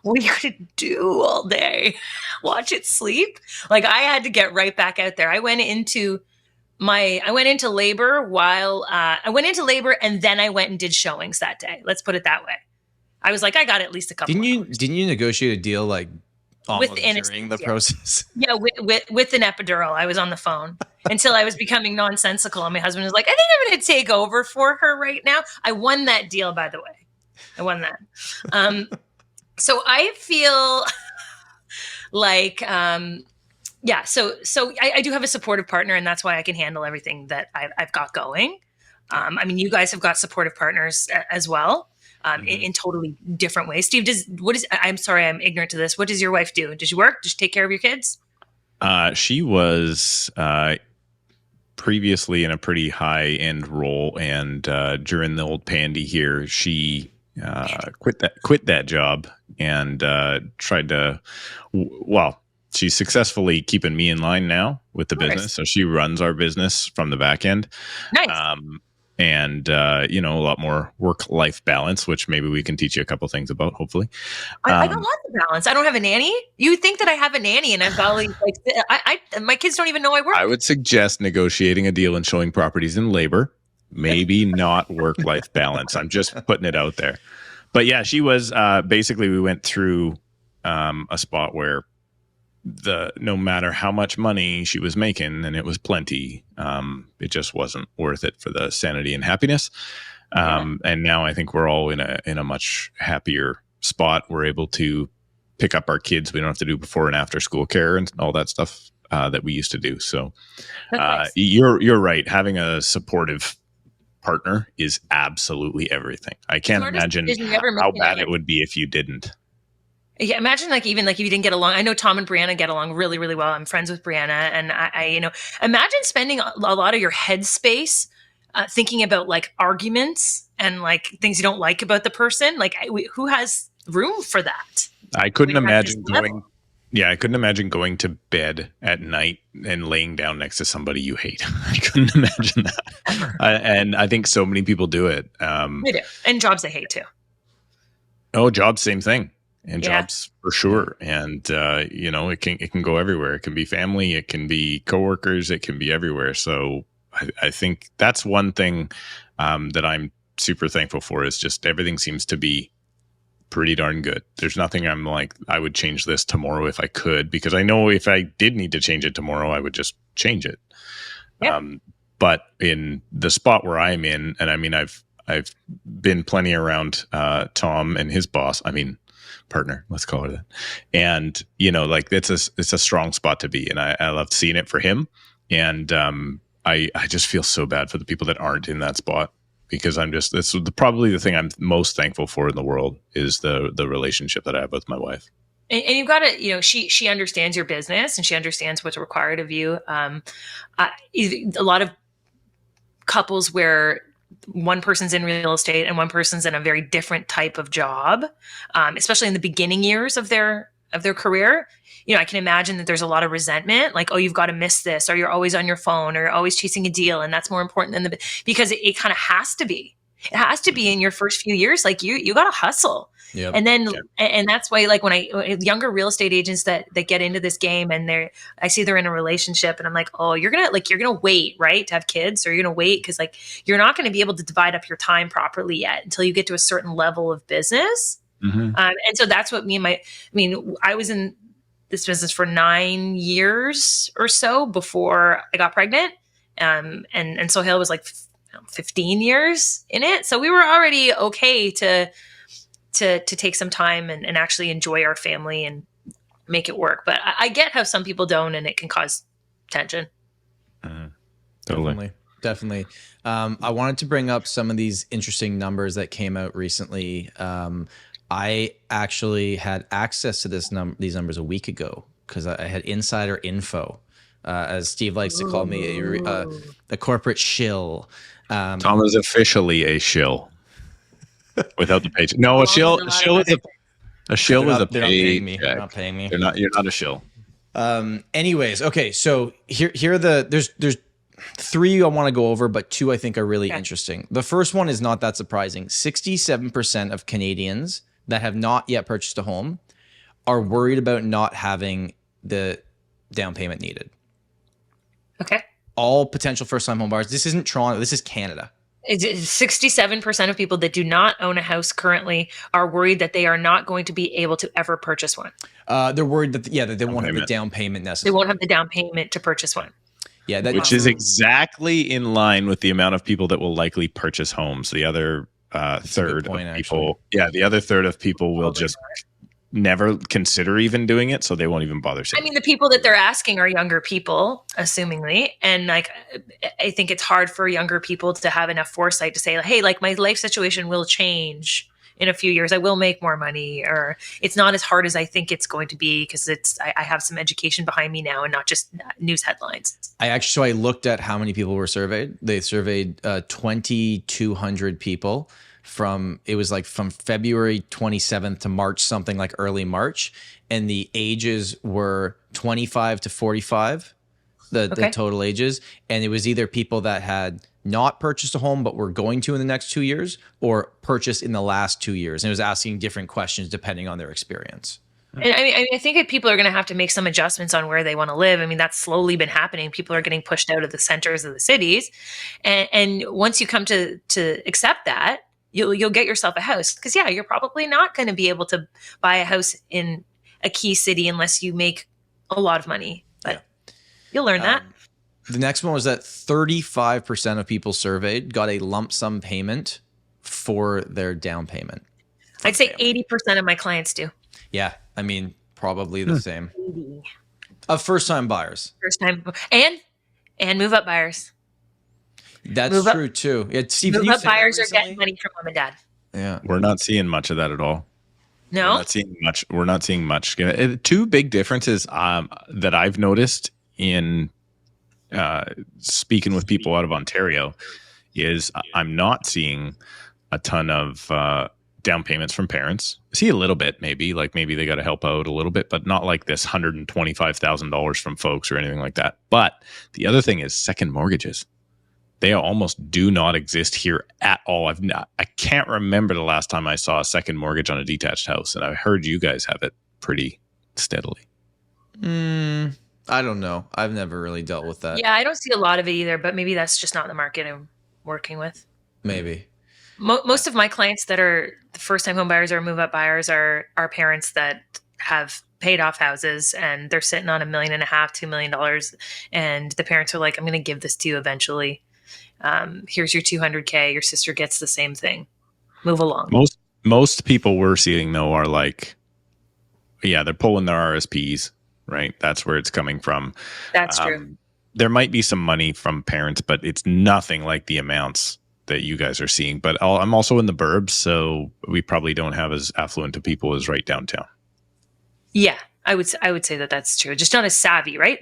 What are you going to do all day? Watch it sleep? Like, I had to get right back out there. I went into labor and then I went and did showings that day. Let's put it that way. I was like, I got at least a couple. Didn't you negotiate a deal like almost during the process? Yeah, with an epidural. I was on the phone until I was becoming nonsensical, and my husband was like, I think I'm going to take over for her right now. I won that deal, by the way. I won that. So I feel like, so I do have a supportive partner, and that's why I can handle everything that I've got going. I mean, you guys have got supportive partners as well, in totally different ways. Steve, I'm sorry, I'm ignorant to this. What does your wife do? Does she work? Does she take care of your kids? She was previously in a pretty high-end role, and during the old pandy here, she quit that job and tried to, she's successfully keeping me in line now with the business. So she runs our business from the back end. Nice. And a lot more work-life balance, which maybe we can teach you a couple things about, hopefully. I got lots of balance. I don't have a nanny. You would think that I have a nanny, and I've got my kids don't even know I work. I would suggest negotiating a deal and showing properties in labor. Maybe not work-life balance. I'm just putting it out there. But yeah, she was basically, we went through a spot where no matter how much money she was making, and it was plenty, it just wasn't worth it for the sanity and happiness. And now I think we're all in a much happier spot. We're able to pick up our kids. We don't have to do before and after school care and all that stuff that we used to do. So nice. You're right. Having a supportive partner is absolutely everything. I can't imagine how bad it would be if you didn't. Yeah, imagine if you didn't get along. I know Tom and Brianna get along really, really well. I'm friends with Brianna, and I imagine spending a lot of your headspace thinking about like arguments and like things you don't like about the person. Like, who has room for that? I couldn't imagine going. Yeah, I couldn't imagine going to bed at night and laying down next to somebody you hate. I couldn't imagine that. And I think so many people do it. They do, and jobs they hate too. Oh, jobs, same thing. And jobs for sure. And, it can go everywhere. It can be family. It can be coworkers. It can be everywhere. So I think that's one thing that I'm super thankful for, is just everything seems to be pretty darn good. There's nothing I'm like, I would change this tomorrow if I could, because I know if I did need to change it tomorrow, I would just change it. Yep. But in the spot where I'm in, and I mean, I've been plenty around Tom and his boss. I mean, partner, let's call it that. And it's a strong spot to be, and I love seeing it for him. And I just feel so bad for the people that aren't in that spot, because it's probably the thing I'm most thankful for in the world is the relationship that I have with my wife. And you've got to, she understands your business, and she understands what's required of you. A lot of couples where one person's in real estate and one person's in a very different type of job, especially in the beginning years of their career. I can imagine that there's a lot of resentment, like, oh, you've got to miss this, or you're always on your phone, or you're always chasing a deal, and that's more important than because it kind of has to be. It has to be in your first few years. Like you got to hustle. Yep. And then, and that's why, like when younger real estate agents that get into this game and I see they're in a relationship and I'm like, oh, you're going to wait, right, to have kids, or you're going to wait because like you're not going to be able to divide up your time properly yet until you get to a certain level of business. And so that's what I was in this business for 9 years or so before I got pregnant. And Sohail was like 15 years in it. So we were already okay to take some time and actually enjoy our family and make it work. But I get how some people don't, and it can cause tension. Totally. Definitely. I wanted to bring up some of these interesting numbers that came out recently. I actually had access to these numbers a week ago because I had insider info, as Steve likes to call me, a corporate shill. Tom is officially a shill. Without the paycheck. No, a shill is a pay. They're not paying me. You're not a shill. Anyways, okay. So here are there's 3 I want to go over, but 2 I think are really interesting. The first one is not that surprising. 67% of Canadians that have not yet purchased a home are worried about not having the down payment needed. Okay. All potential first-time home buyers. This isn't Toronto. This is Canada. 67% of people that do not own a house currently are worried that they are not going to be able to ever purchase one. They're worried that they won't have the down payment necessary. They won't have the down payment to purchase one. Yeah, which is exactly in line with the amount of people that will likely purchase homes. The other third of people, the other third of people will just never consider even doing it, so they won't even bother saying. I mean, the people that they're asking are younger people, assumingly, and like I think it's hard for younger people to have enough foresight to say, hey, like my life situation will change in a few years. I will make more money, or it's not as hard as I think it's going to be because I have some education behind me now and not just news headlines. So I looked at how many people were surveyed. They surveyed 2,200 people from February 27th to March, something like early March. And the ages were 25 to 45, the total ages. And it was either people that had not purchased a home but were going to in the next 2 years, or purchased in the last 2 years. And it was asking different questions depending on their experience. And I think that people are going to have to make some adjustments on where they want to live. I mean, that's slowly been happening. People are getting pushed out of the centers of the cities. And once you come to accept that, you'll get yourself a house. Because, you're probably not going to be able to buy a house in a key city unless you make a lot of money. But you'll learn that. The next one was that 35% of people surveyed got a lump sum payment for their down payment. I'd say 80% of my clients do. Yeah, I mean, probably the same. 80. Of first-time buyers. First-time and move-up buyers. That's true too. Steve, move-up buyers are getting money from mom and dad. Yeah, we're not seeing much of that at all. No, we're not seeing much. 2 big differences that I've noticed in speaking with people out of Ontario is I'm not seeing a ton of down payments from parents. I see a little bit, maybe they got to help out a little bit, but not like this $125,000 from folks or anything like that. But the other thing is second mortgages. They almost do not exist here at all. I can't remember the last time I saw a second mortgage on a detached house, and I've heard you guys have it pretty steadily. I don't know. I've never really dealt with that. Yeah, I don't see a lot of it either, but maybe that's just not the market I'm working with. Maybe. Most of my clients that are the first-time home buyers or move-up buyers are parents that have paid off houses and they're sitting on $1.5 million, $2 million, and the parents are like, I'm going to give this to you eventually. Here's your $200K. Your sister gets the same thing. Move along. Most people we're seeing though are like, they're pulling their RSPs, right? That's where it's coming from. That's true. There might be some money from parents, but it's nothing like the amounts that you guys are seeing. But I'm also in the burbs, so we probably don't have as affluent of people as right downtown. Yeah, I would say that that's true. Just not as savvy, right?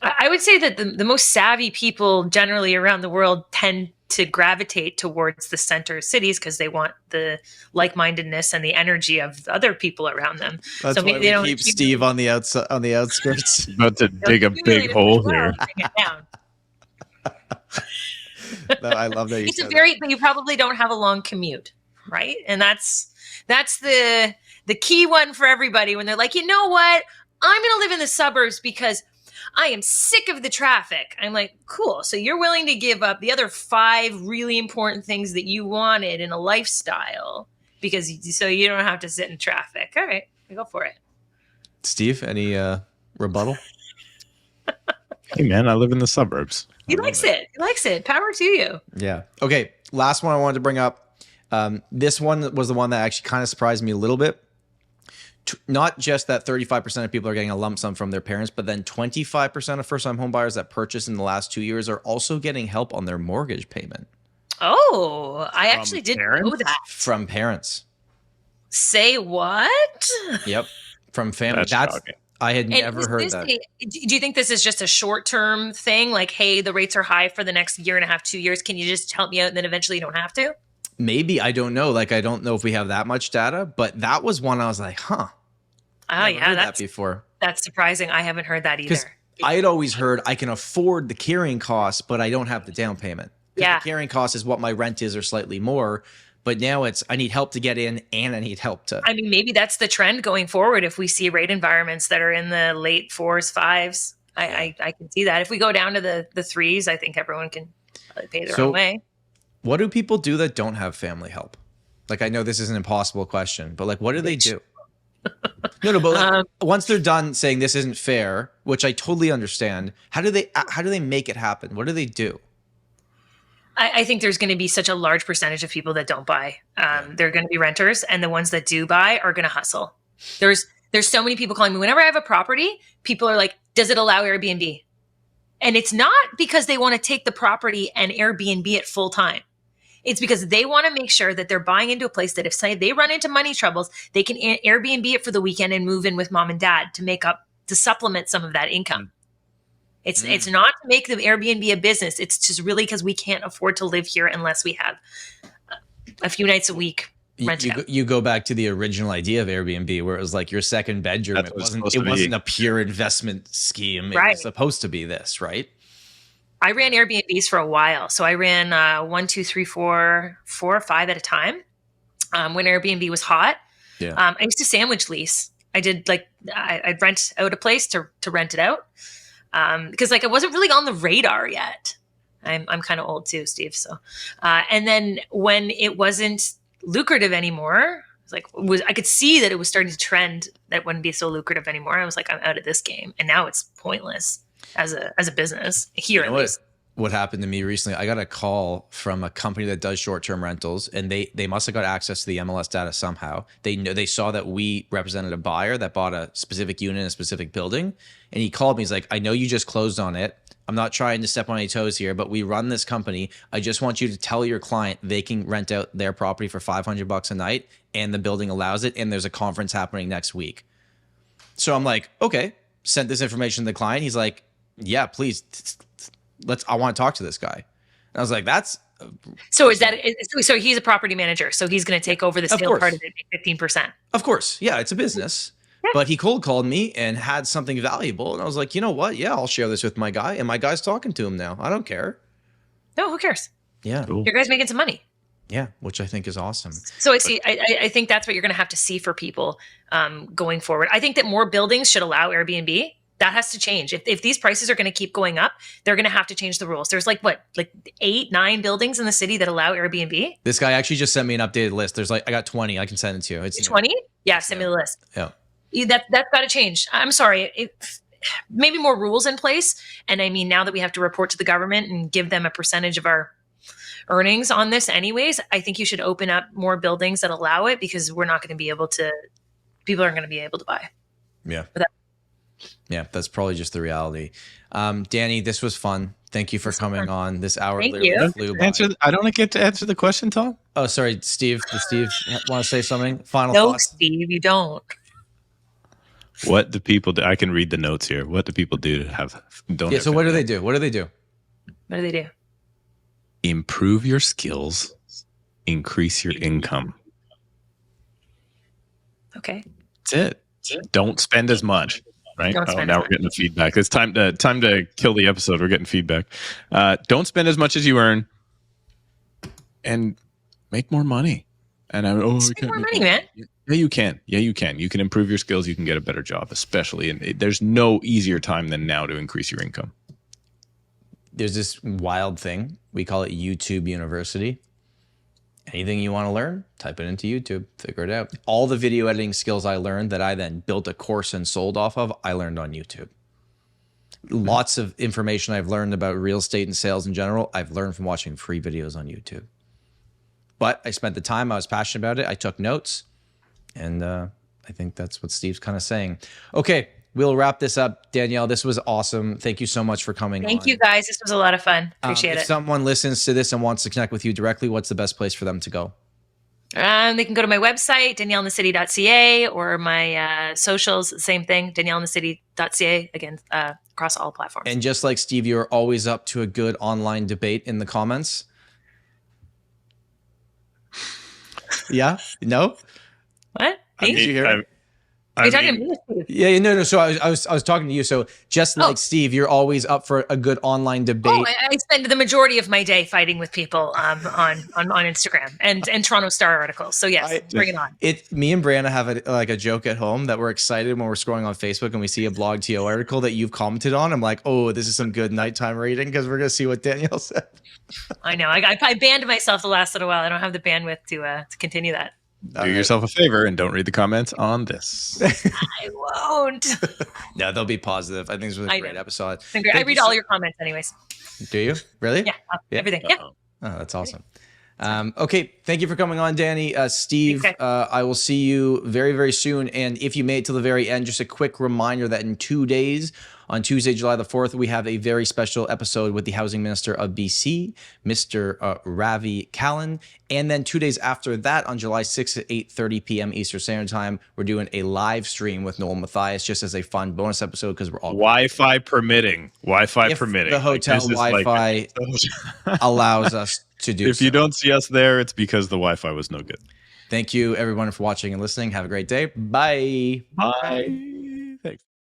I would say that the most savvy people generally around the world tend to gravitate towards the center cities because they want the like-mindedness and the energy of other people around them. That's why we keep Steve on the outskirts. About to dig a big hole here. No, I love that you It's said but you probably don't have a long commute, right? And that's the key one for everybody when they're like, you know what? I'm going to live in the suburbs because I am sick of the traffic. I'm like, cool. So you're willing to give up the other 5 really important things that you wanted in a lifestyle so you don't have to sit in traffic. All right, go for it. Steve, any rebuttal? Hey man, I live in the suburbs. He likes it. He likes it. Power to you. Yeah. Okay. Last one I wanted to bring up. This one was the one that actually kind of surprised me a little bit. Not just that 35% of people are getting a lump sum from their parents, but then 25% of first-time home buyers that purchased in the last 2 years are also getting help on their mortgage payment. Oh, I actually didn't know that. From parents. Say what? Yep. From family. That's I had never heard that. Do you think this is just a short-term thing? Like, hey, the rates are high for the next year and a half, 2 years. Can you just help me out and then eventually you don't have to? Maybe. I don't know. Like, I don't know if we have that much data, but that was one I was like, huh. Oh, yeah. That before. That's surprising. I haven't heard that either. I had always heard I can afford the carrying costs, but I don't have the down payment. Yeah. The carrying cost is what my rent is or slightly more. But now it's I need help to get in and I need help to. I mean, maybe that's the trend going forward. If we see rate environments that are in the late 4s, 5s, I can see that. If we go down to the 3s, I think everyone can pay their own way. What do people do that don't have family help? Like, I know this is an impossible question, but like, what do they do? No, but like, once they're done saying this isn't fair, which I totally understand, how do they make it happen? What do they do? I think there's going to be such a large percentage of people that don't buy. They're going to be renters, and the ones that do buy are going to hustle. There's so many people calling me. Whenever I have a property, people are like, does it allow Airbnb? And it's not because they want to take the property and Airbnb it full time. It's because they want to make sure that they're buying into a place that if say they run into money troubles, they can Airbnb it for the weekend and move in with mom and dad to supplement some of that income. It's not to make the Airbnb a business. It's just really because we can't afford to live here unless we have a few nights a week. You go back to the original idea of Airbnb, where it was like your second bedroom. It wasn't a pure investment scheme. It was supposed to be this, right? I ran Airbnbs for a while. So I ran 1, 2, 3, 4 or 5 at a time when Airbnb was hot. Yeah. I used to sandwich lease. I did I'd rent out a place to rent it out because like it wasn't really on the radar yet. I'm kind of old too, Steve. So and then when it wasn't lucrative anymore, I could see that it was starting to trend that wouldn't be so lucrative anymore. I was like, I'm out of this game, and now it's pointless as a business here. At least. What happened to me recently? I got a call from a company that does short-term rentals, and they must have got access to the MLS data somehow. They saw that we represented a buyer that bought a specific unit in a specific building, and he called me. He's like, "I know you just closed on it. I'm not trying to step on any toes here, but we run this company. I just want you to tell your client they can rent out their property for $500 a night, and the building allows it, and there's a conference happening next week." So I'm like, okay, sent this information to the client. He's like, yeah, please, I want to talk to this guy. And I was like, that's... So so he's a property manager, so he's going to take over the sale part of it, 15%. Of course. Yeah, it's a business. Yeah. But he cold called me and had something valuable. And I was like, you know what? Yeah, I'll share this with my guy. And my guy's talking to him now. I don't care. No, who cares? Yeah. Cool. Your guy's making some money. Yeah, which I think is awesome. So I think that's what you're going to have to see for people going forward. I think that more buildings should allow Airbnb. That has to change. If these prices are going to keep going up, they're going to have to change the rules. There's like 8, 9 buildings in the city that allow Airbnb. This guy actually just sent me an updated list. There's I got 20. I can send it to you. It's 20? Yeah, send me the list. Yeah. That's got to change. I'm sorry. Maybe more rules in place. And I mean, now that we have to report to the government and give them a percentage of our earnings on this anyways, I think you should open up more buildings that allow it, because we're not going to be able to, people aren't going to be able to buy. Yeah. Yeah, that's probably just the reality. Danny, this was fun. Thank you for coming on. This hour literally flew by. I don't get to answer the question, Tom. Oh, sorry, Steve. Does Steve want to say something? Final thoughts? No, Steve, you don't. What do people do? I can read the notes here. What do people do to have? So what do they do? What do they do? What do they do? Improve your skills, increase your income. Okay. That's it. Don't spend as much. Right? Now we're getting the feedback. It's time to kill the episode. We're getting feedback. Don't spend as much as you earn. and make more money. And I Make more money, man. Yeah, you can. Yeah, you can. You can improve your skills. You can get a better job, especially. And there's no easier time than now to increase your income. There's this wild thing. We call it YouTube University. Anything you want to learn, type it into YouTube, figure it out. All the video editing skills I learned that I then built a course and sold off of, I learned on YouTube. Lots of information I've learned about real estate and sales in general, I've learned from watching free videos on YouTube. But I spent the time, I was passionate about it, I took notes, and I think that's what Steve's kind of saying. Okay, we'll wrap this up. Danielle, this was awesome. Thank you so much for coming on. Thank you, guys. This was a lot of fun. Appreciate it. If someone listens to this and wants to connect with you directly, what's the best place for them to go? They can go to my website, Danielleinthecity.ca, or my socials, the same thing, Danielleinthecity.ca, again, across all platforms. And just like Steve, you're always up to a good online debate in the comments. Yeah? No? What? Did you hear it? Are you talking to me? Yeah, no. So I was talking to you. So just like Steve, you're always up for a good online debate. Oh, I spend the majority of my day fighting with people on Instagram and Toronto Star articles. So yes, bring it on. Me and Brianna have a joke at home that we're excited when we're scrolling on Facebook and we see a Blog TO article that you've commented on. I'm like, oh, this is some good nighttime reading because we're gonna see what Danielle said. I know. I banned myself the last little while. I don't have the bandwidth to continue that. Do yourself a favor and don't read the comments on this. I won't. No, they'll be positive. I think this was a great episode. I read all your comments anyways. Do you? Really? Yeah. Everything. Yeah. Oh, that's awesome. Okay. Thank you for coming on, Danny. Steve, I will see you very, very soon. And if you made it to the very end, just a quick reminder that in 2 days, on Tuesday, July the 4th, we have a very special episode with the Housing Minister of BC, Mr. Ravi Kalan. And then 2 days after that, on July 6th at 8:30 p.m. Eastern Standard Time, we're doing a live stream with Noel Mathias just as a fun bonus episode because we're all Wi-Fi permitting. Wi-Fi permitting. The hotel Wi-Fi allows us to do. If you don't see us there, it's because the Wi-Fi was no good. Thank you, everyone, for watching and listening. Have a great day. Bye. Bye.